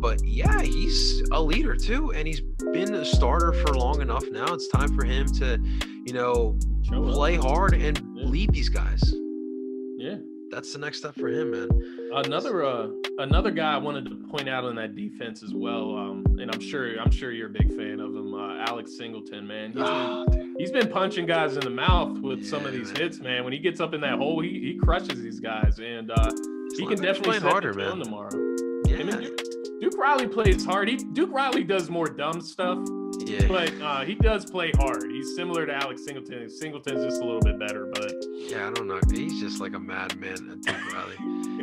But yeah, he's a leader too, and he's been a starter for long enough now. It's time for him to, play hard and lead these guys. Yeah. that's the next step for him, man. Another guy I wanted to point out on that defense as well, and I'm sure you're a big fan of him, Alex Singleton, man. He's been punching guys in the mouth with some of these hits, man. When he gets up in that hole, he crushes these guys, and he can definitely set the tone tomorrow. Yeah. I mean, Duke Riley plays hard. Duke Riley does more dumb stuff. Yeah. But he does play hard. He's similar to Alex Singleton. Singleton's just a little bit better, but yeah, I don't know. He's just like a madman at Duke Riley.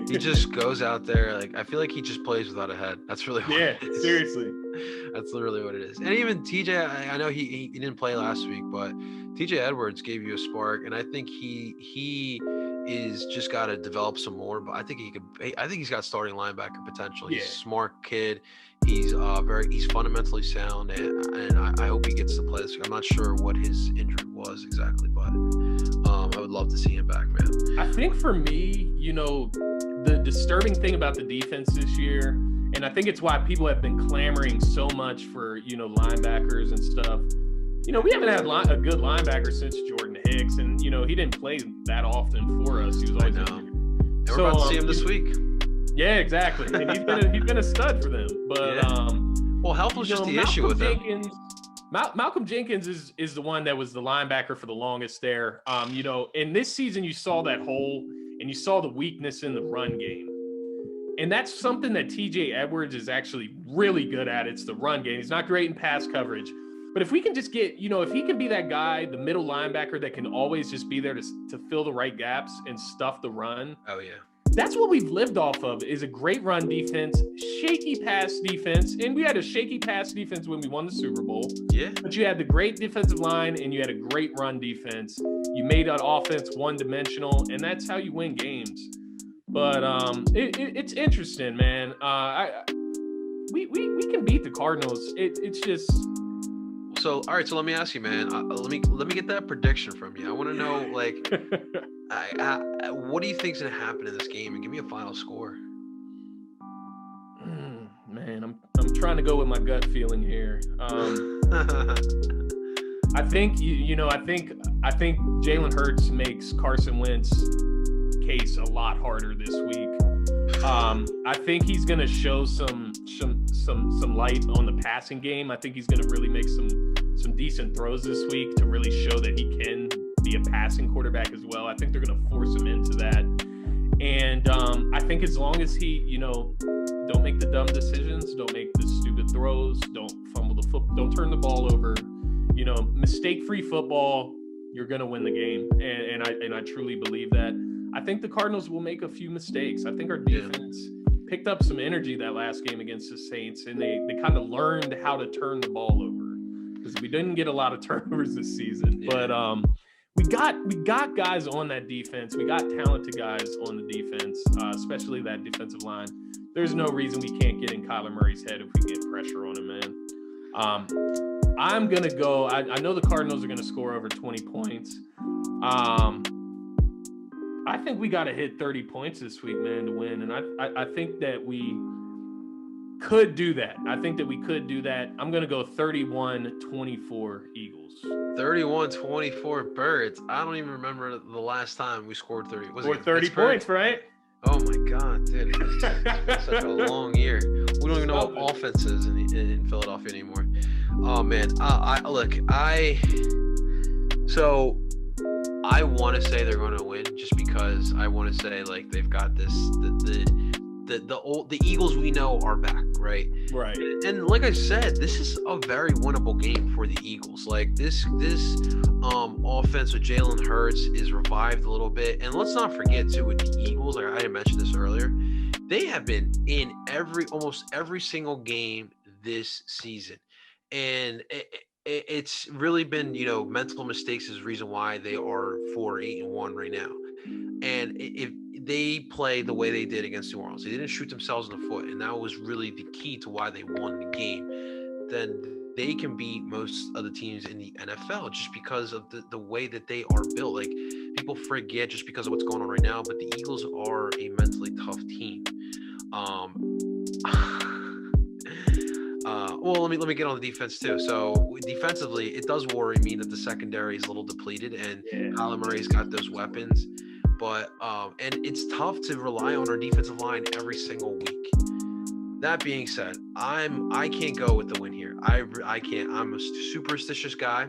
He just goes out there. Like, I feel like he just plays without a head. That's really what it is. Seriously. That's literally what it is. And even TJ, I know he didn't play last week, but TJ Edwards gave you a spark, and I think he is just got to develop some more. But I think he's got starting linebacker potential. He's a smart kid. He's he's fundamentally sound, and I hope he gets to play this. I'm not sure what his injury was exactly, but I would love to see him back, man. I think for me, the disturbing thing about the defense this year, and I think it's why people have been clamoring so much for linebackers and stuff. We haven't had a good linebacker since Jordan Hicks, and he didn't play that often for us. He was always injured. And we're about to see him this week. Yeah, exactly. And he's been a stud for them. But health was just the issue with him. Malcolm Jenkins is the one that was the linebacker for the longest there. In this season you saw that hole and you saw the weakness in the run game. And that's something that TJ Edwards is actually really good at. It's the run game. He's not great in pass coverage. But if we can just get, if he can be that guy, the middle linebacker that can always just be there to fill the right gaps and stuff the run. Oh, yeah. That's what we've lived off of, is a great run defense, shaky pass defense. And we had a shaky pass defense when we won the Super Bowl. Yeah. But you had the great defensive line and you had a great run defense. You made that offense one-dimensional, and that's how you win games. But it's interesting, man. We can beat the Cardinals. It's just... So, all right. So let me ask you, man. Let me get that prediction from you. I want to know, like, what do you think's gonna happen in this game? And give me a final score. Man, I'm trying to go with my gut feeling here. I think I think Jalen Hurts makes Carson Wentz case a lot harder this week. I think he's gonna show some light on the passing game. I think he's gonna really make some decent throws this week to really show that he can be a passing quarterback as well. I think they're gonna force him into that. And I think as long as he, don't make the dumb decisions, don't make the stupid throws, don't fumble the football, don't turn the ball over, mistake-free football, you're gonna win the game. And I truly believe that. I think the Cardinals will make a few mistakes. I think our defense picked up some energy that last game against the Saints, and they kind of learned how to turn the ball over, because we didn't get a lot of turnovers this season. Yeah. But we got guys on that defense. We got talented guys on the defense, especially that defensive line. There's no reason we can't get in Kyler Murray's head if we get pressure on him, man. I'm going to go – I know the Cardinals are going to score over 20 points. I think we got to hit 30 points this week, man, to win. And I think that we could do that. I think that we could do that. I'm going to go 31-24 Eagles. 31-24 Birds. I don't even remember the last time we scored 30. Was it 30 points, right? Oh, my God, dude. It's such a long year. We don't even know what offense is in Philadelphia anymore. Oh, man. I want to say they're going to win, just because I want to say, like, they've got this the Eagles we know are back, right? Right. And like I said, this is a very winnable game for the Eagles. Like, this offense with Jalen Hurts is revived a little bit. And let's not forget too, with the Eagles, like I had mentioned this earlier, they have been in almost every single game this season. And it's really been, mental mistakes is the reason why they are 4-8-1 right now. And if they play the way they did against New Orleans, they didn't shoot themselves in the foot, and that was really the key to why they won the game, then they can beat most of the teams in the NFL just because of the way that they are built. Like, people forget just because of what's going on right now, but the Eagles are a mentally tough team. Well, let me get on the defense too. So defensively, it does worry me that the secondary is a little depleted, and Kyler Murray's got those weapons. But and it's tough to rely on our defensive line every single week. That being said, I can't go with the win here. I can't. I'm a superstitious guy.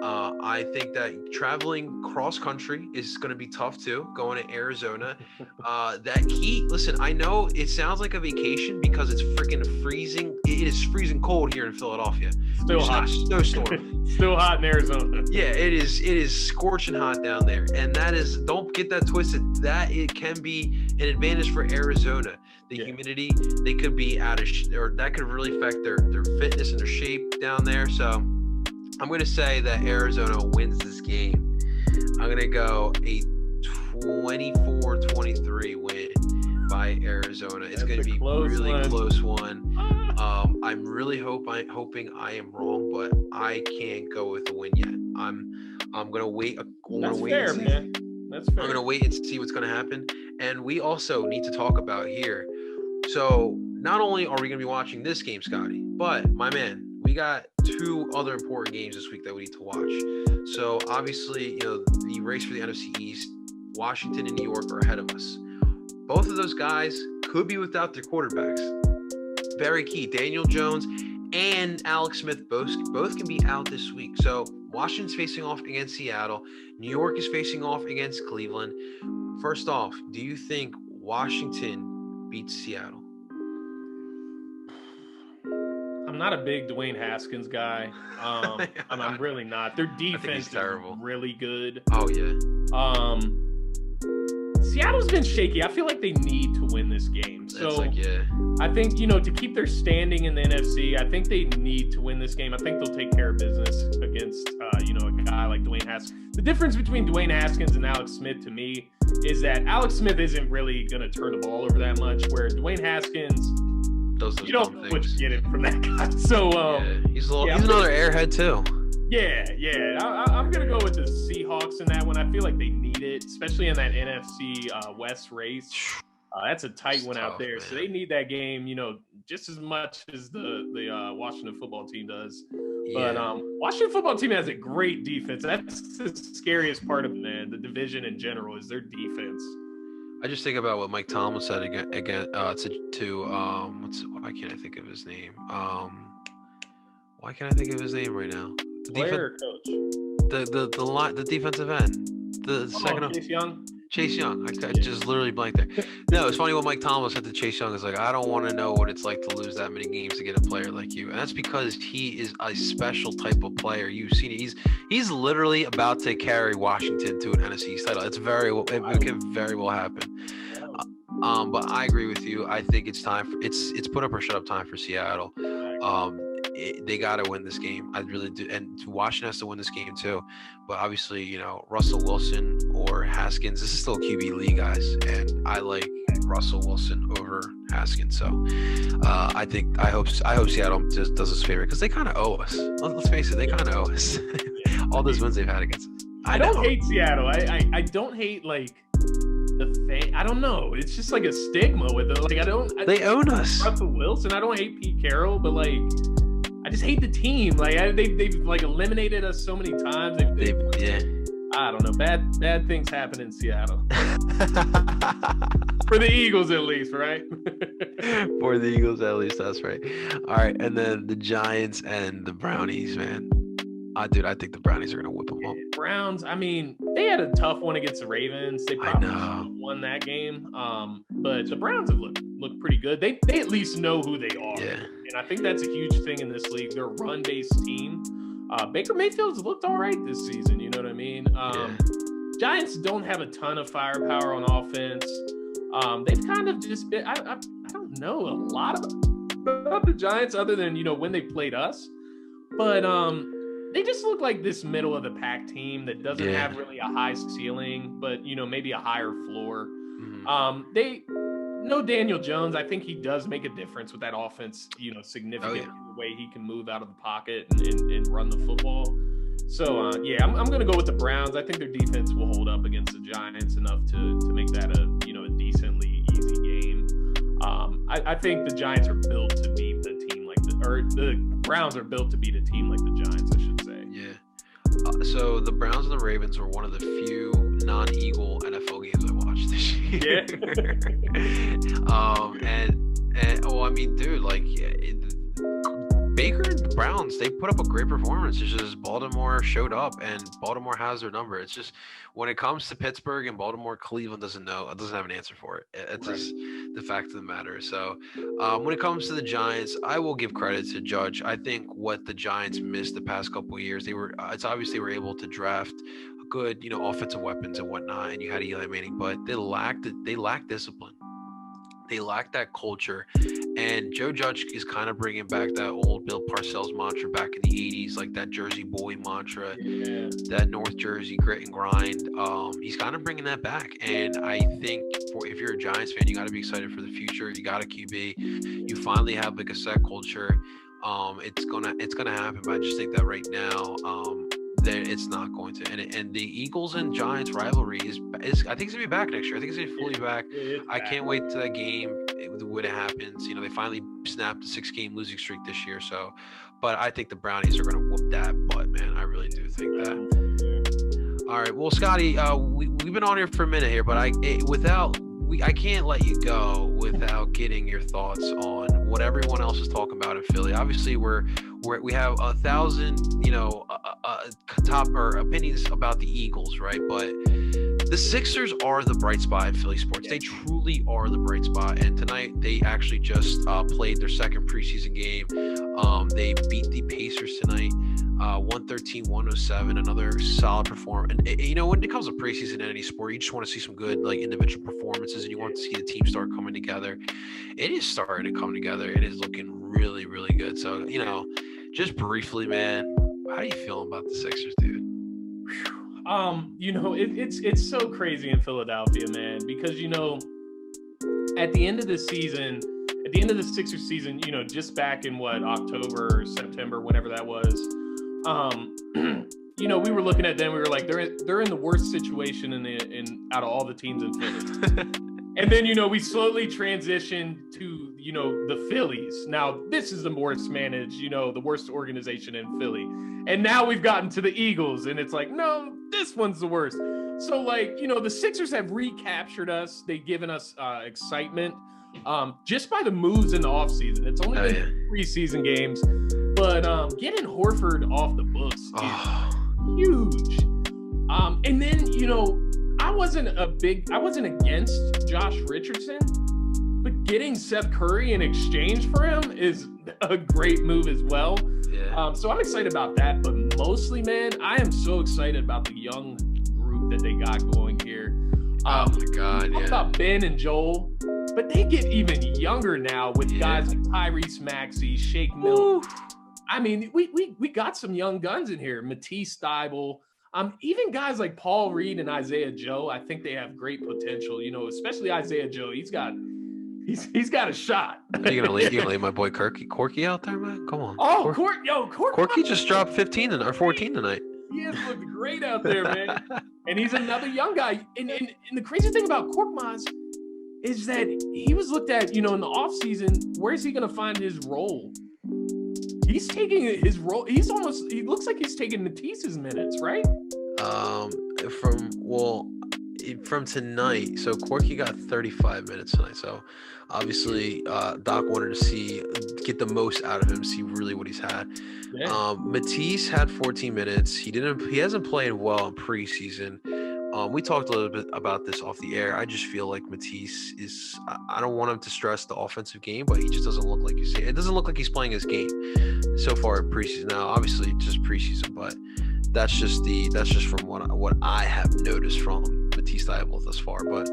I think that traveling cross country is going to be tough too. Going to Arizona, that heat. Listen, I know it sounds like a vacation because it's freaking freezing. It is freezing cold here in Philadelphia. Still hot. Snowstorm. Still hot in Arizona. Yeah, it is. It is scorching hot down there, and that is. Don't get that twisted. That it can be an advantage for Arizona. The humidity, they could be out of, or that could really affect their fitness and their shape down there. So I'm going to say that Arizona wins this game. I'm going to go a 24-23 win by Arizona. It's going to be a really close one. I'm really hoping I am wrong, but I can't go with the win yet. I'm going to wait. That's fair, man. That's fair. I'm going to wait and see what's going to happen. And we also need to talk about here. So not only are we going to be watching this game, Scotty, but my man, we got two other important games this week that we need to watch. So obviously, the race for the NFC East, Washington and New York are ahead of us. Both of those guys could be without their quarterbacks. Very key. Daniel Jones and Alex Smith both can be out this week. So Washington's facing off against Seattle. New York is facing off against Cleveland. First off, do you think Washington beats Seattle? I'm not a big Dwayne Haskins guy. I'm really not. Their defense is really good. Oh yeah. Seattle's been shaky. I feel like they need to win this game. So I think, to keep their standing in the NFC, I think they need to win this game. I think they'll take care of business against, a guy like Dwayne Haskins. The difference between Dwayne Haskins and Alex Smith to me is that Alex Smith isn't really going to turn the ball over that much, where Dwayne Haskins, you don't know what you're getting from that guy. So he's another airhead too. Yeah. I'm going to go with the Seahawks in that one. I feel like they need it, especially in that NFC West race. That's a tight one out there. Man. So they need that game, just as much as the Washington football team does. Yeah. But Washington football team has a great defense. That's the scariest part of the division in general is their defense. I just think about what Mike Tomlin said again to why can't I think of his name? Why can't I think of his name right now? Player coach. The defensive end. The second Chase Young. Chase Young. I just literally blanked there. No, it's funny what Mike Tomlin said to Chase Young is like, I don't want to know what it's like to lose that many games to get a player like you. And that's because he is a special type of player. You've seen it. He's literally about to carry Washington to an NFC East title. It can very well happen. But I agree with you. I think it's time it's put up or shut up time for Seattle. They got to win this game. I really do. And Washington has to win this game too. But obviously, Russell Wilson or Haskins, this is still a QB league, guys. And I like Russell Wilson over Haskins. So I hope Seattle just does us a favor because they kind of owe us. Let's face it, they kind of owe us. All those wins they've had against us. I don't hate Seattle. I don't hate the fan. I don't know. It's just like a stigma with it. They own us. Russell Wilson. I don't hate Pete Carroll, but I just hate the team. They've eliminated us so many times. I don't know. Bad things happen in Seattle. For the Eagles, at least, right? For the Eagles, at least, that's right. All right, and then the Giants and the Brownies, man. I think the Brownies are gonna whip them up. Browns. I mean, they had a tough one against the Ravens. They probably should have won that game. But the Browns have looked pretty good. They at least know who they are. Yeah. And I think that's a huge thing in this league. They're a run-based team. Baker Mayfield's looked all right this season. You know what I mean? Giants don't have a ton of firepower on offense. They've kind of just been. I don't know a lot about the Giants other than when they played us, but they just look like this middle of the pack team that doesn't have really a high ceiling, but maybe a higher floor. Mm-hmm. They no Daniel Jones. I think he does make a difference with that offense, significantly the way he can move out of the pocket and run the football. So I'm going to go with the Browns. I think their defense will hold up against the Giants enough to make that a decently easy game. I think the Giants are built to beat the team the Browns are built to beat a team like the Giants, I should say. Yeah. So the Browns and the Ravens were one of the few non-Eagle NFL games Yeah. And oh, I mean, dude, like Baker and the Browns, they put up a great performance. It's just Baltimore showed up, and Baltimore has their number. It's just when it comes to Pittsburgh and Baltimore, Cleveland doesn't have an answer for it. It's just the fact of the matter. So when it comes to the Giants, I will give credit to Judge. I think what the Giants missed the past couple of years, it's obvious they were able to draft good, offensive weapons and whatnot, and you had Eli Manning, but they lacked discipline. They lack that culture, and Joe Judge is kind of bringing back that old Bill Parcells mantra back in the 80s, like that Jersey boy mantra, that North Jersey grit and grind. He's kind of bringing that back, and I think if you're a Giants fan, you got to be excited for the future. You got a QB. You finally have like a set culture. It's gonna happen, but I just think that right now, it's not going to. And the Eagles and Giants rivalry is I think it's gonna be back next year. I think it's gonna be fully back. I can't wait to that game when it happens. They finally snapped the 6-game losing streak this year. So, but I think the Brownies are gonna whoop that butt, man. I really do think that. All right, well, Scotty, we've been on here for a minute here, but I can't let you go without getting your thoughts on what everyone else is talking about in Philly. Obviously, we have 1,000, top or opinions about the Eagles, right? But the Sixers are the bright spot in Philly sports. They truly are the bright spot. And tonight, they actually just played their second preseason game. They beat the Pacers tonight, 113-107. Another solid performance. And when it comes to preseason in any sport, you just want to see some good individual performances, and you want to see the team start coming together. It is starting to come together. It is looking really, really good. So, just briefly, man, how are you feeling about the Sixers, dude? It's so crazy in Philadelphia, man, because at the end of the Sixers season, just back in October or September, whenever that was, we were looking at them, we were like, they're in the worst situation in out of all the teams in Philly. And then, we slowly transitioned to, the Phillies. Now, this is the worst managed, the worst organization in Philly. And now we've gotten to the Eagles, and it's like, no, this one's the worst. So, the Sixers have recaptured us. They've given us excitement just by the moves in the offseason. It's only been preseason games. But getting Horford off the books is huge. And then, I wasn't against Josh Richardson, but getting Seth Curry in exchange for him is a great move as well. Yeah. So I'm excited about that, but mostly, man, I am so excited about the young group that they got going here. Oh my God, yeah. About Ben and Joel, but they get even younger now with guys like Tyrese Maxey, Shake Milton. I mean, we got some young guns in here. Matisse Thybulle. Even guys like Paul Reed and Isaiah Joe, I think they have great potential. Especially Isaiah Joe. He's got a shot. Are you gonna leave my boy Corky out there, man? Come on. Oh, Corky just dropped 15 or 14 tonight. He has looked great out there, man. And he's another young guy. And the crazy thing about Korkmaz is that he was looked at, in the offseason, where's he gonna find his role? He's taking his role. He looks like he's taking Matisse's minutes, right? From tonight. So Corky got 35 minutes tonight. So obviously Doc wanted to get the most out of him, see really what he's had. Yeah. Matisse had 14 minutes. He hasn't played well in preseason. We talked a little bit about this off the air. I just feel like Matisse I don't want him to stress the offensive game, but he just doesn't look like it doesn't look like he's playing his game so far in preseason. Now, obviously, just preseason, but that's just from what I have noticed from Matisse Thybulle thus far. But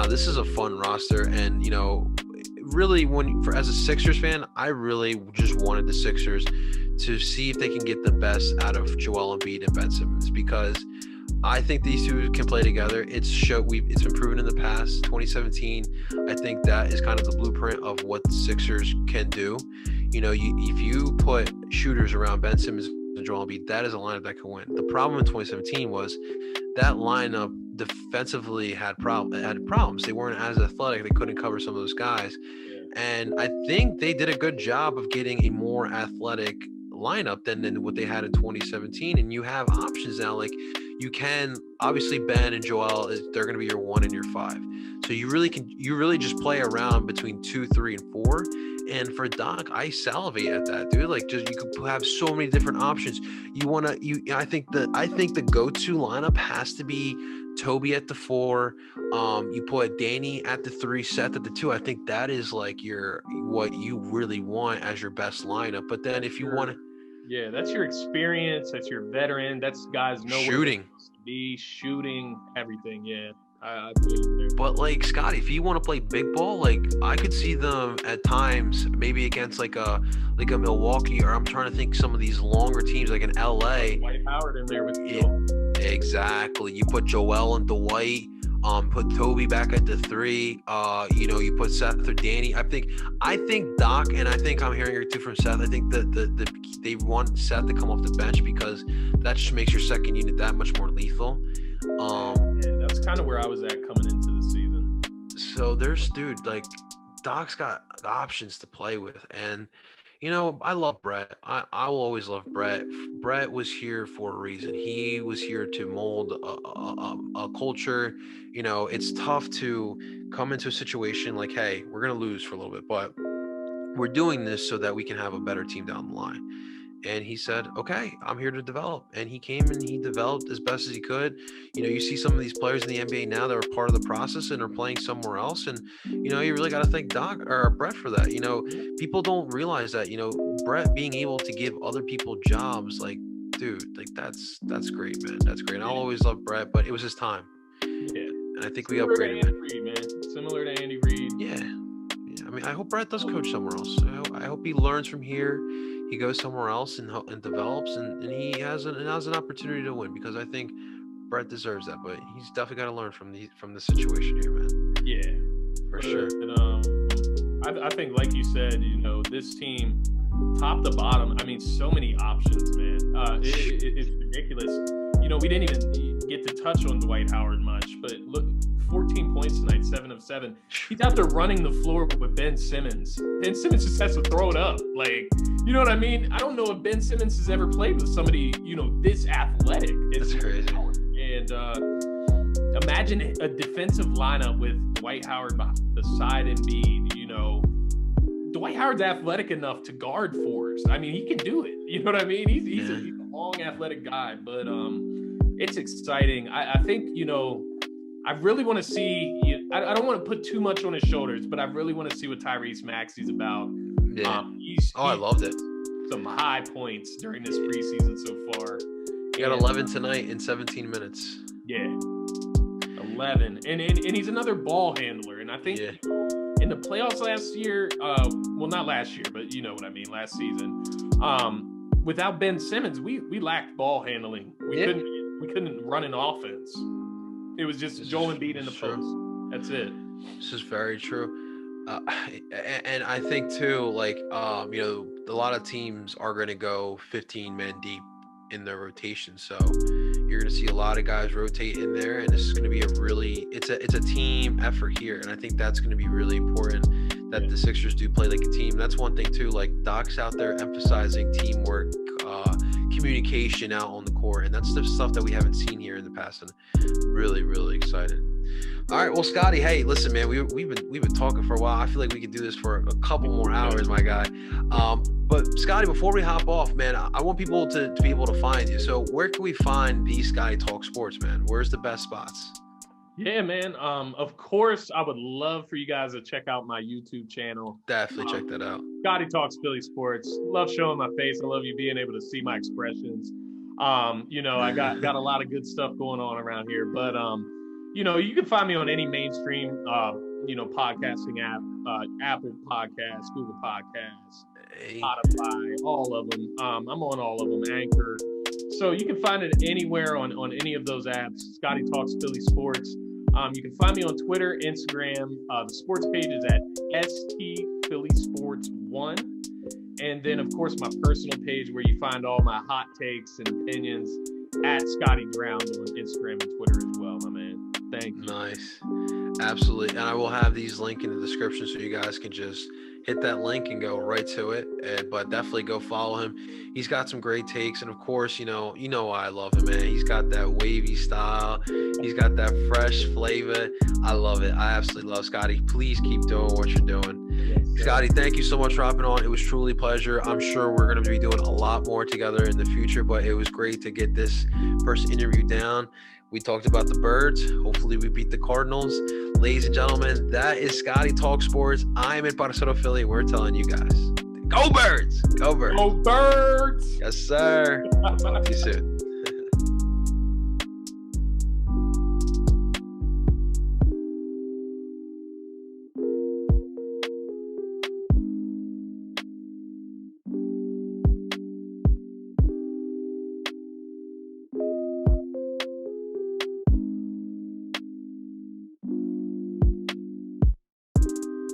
this is a fun roster, and really, as a Sixers fan, I really just wanted the Sixers to see if they can get the best out of Joel Embiid and Ben Simmons, because I think these two can play together. It's been proven in the past. 2017, I think that is kind of the blueprint of what the Sixers can do. If you put shooters around Ben Simmons and Joel Embiid, that is a lineup that can win. The problem in 2017 was that lineup defensively had problems. They weren't as athletic. They couldn't cover some of those guys. And I think they did a good job of getting a more athletic lineup than what they had in 2017. And you have options now, like you can obviously Ben and Joel, they're going to be your 1 and your 5. So you really just play around between 2, 3, and 4. And for Doc, I salivate at that, dude. Like, just you could have so many different options. I think the go-to lineup has to be Toby at the 4. You put Danny at the 3, Seth at the 2. I think that is like what you really want as your best lineup. But then if you want to, yeah, that's your experience. That's your veteran. That's guys know shooting, to be shooting everything. Yeah, I feel there. But like Scotty, if you want to play big ball, like I could see them at times maybe against like a Milwaukee, or I'm trying to think some of these longer teams like an LA. Dwight Howard in there with you. Exactly. You put Joel and Dwight. Put Toby back at the 3. You put Seth or Danny. I think Doc, and I think I'm hearing it too from Seth. I think that they want Seth to come off the bench because that just makes your second unit that much more lethal. Yeah, that's kind of where I was at coming into the season. So Doc's got options to play with, and I love Brett. I will always love Brett. Brett was here for a reason. He was here to mold a culture. It's tough to come into a situation like, hey, we're going to lose for a little bit, but we're doing this so that we can have a better team down the line. And he said, okay, I'm here to develop. And he came and he developed as best as he could. You see some of these players in the NBA now that are part of the process and are playing somewhere else. And, you really got to thank Doc or Brett for that. People don't realize that, Brett being able to give other people jobs, like, dude, like that's great, man. That's great. And I'll always love Brett, but it was his time. Yeah. And I think we upgraded him. Similar to Andy Reid. Yeah. I mean, I hope Brett does coach somewhere else. I hope he learns from here. He goes somewhere else and develops, and he has an opportunity to win, because I think Brett deserves that. But he's definitely got to learn from the situation here, man. Yeah, for sure. And I think, like you said, this team, top to bottom, I mean, so many options, man. It's ridiculous. We didn't even get to touch on Dwight Howard much, but look, 14 points tonight, 7 of 7. He's out there running the floor with Ben Simmons. Ben Simmons just has to throw it up. Like, you know what I mean? I don't know if Ben Simmons has ever played with somebody, this athletic. That's crazy. And imagine a defensive lineup with Dwight Howard beside Embiid. Dwight Howard's athletic enough to guard fours. I mean, he can do it. You know what I mean? He's a long, athletic guy. But it's exciting. I think, I really want to see. I don't want to put too much on his shoulders, but I really want to see what Tyrese Maxey's about. Yeah. I loved it. Some high points during this preseason so far. He got 11 tonight in 17 minutes. Yeah, 11, and he's another ball handler. And I think in the playoffs last year, well, not last year, but you know what I mean, last season. Without Ben Simmons, we lacked ball handling. We couldn't run an offense. It was just Joel Embiid in the post. That's it. This is very true. And I think too, like, a lot of teams are going to go 15 men deep in their rotation. So you're going to see a lot of guys rotate in there, and this is going to be it's a team effort here. And I think that's going to be really important that the Sixers do play like a team. That's one thing too, like Doc's out there emphasizing teamwork, communication out on the court, and that's the stuff that we haven't seen here in the past, and really, really excited. All right, well, Scotty, hey, listen, man, we've been talking for a while. I feel like we could do this for a couple more hours, my guy. But Scotty, before we hop off, man, I want people to be able to find you. So where can we find the Scotty Talks Sports, man? Where's the best spots? Yeah, man. Of course, I would love for you guys to check out my YouTube channel. Definitely check that out. Scotty Talks Philly Sports. Love showing my face. I love you being able to see my expressions. I got a lot of good stuff going on around here. But you can find me on any mainstream podcasting app, Apple Podcasts, Google Podcasts, Spotify, all of them. I'm on all of them, Anchor. So you can find it anywhere on any of those apps. Scotty Talks Philly Sports. You can find me on Twitter, Instagram. The sports page is at ST Philly Sports 1. And then, of course, my personal page where you find all my hot takes and opinions at Scotty Ground on Instagram and Twitter as well, my man. Thank you. Nice. Absolutely. And I will have these linked in the description so you guys can just hit that link and go right to it. But definitely go follow him. He's got some great takes, and of course, you know why I love him, man. He's got that wavy style. He's got that fresh flavor. I love it. I absolutely love Scotty. Please keep doing what you're doing. Yes, Scotty, thank you so much for hopping on. It was truly a pleasure. I'm sure we're going to be doing a lot more together in the future, but it was great to get this first interview down. We talked about the Birds. Hopefully we beat the Cardinals. Ladies and gentlemen, that is Scotty Talks Sports. I'm in Paracero, Philly. We're telling you guys, go Birds! Go Birds! Go Birds! Yes, sir. Talk to you soon.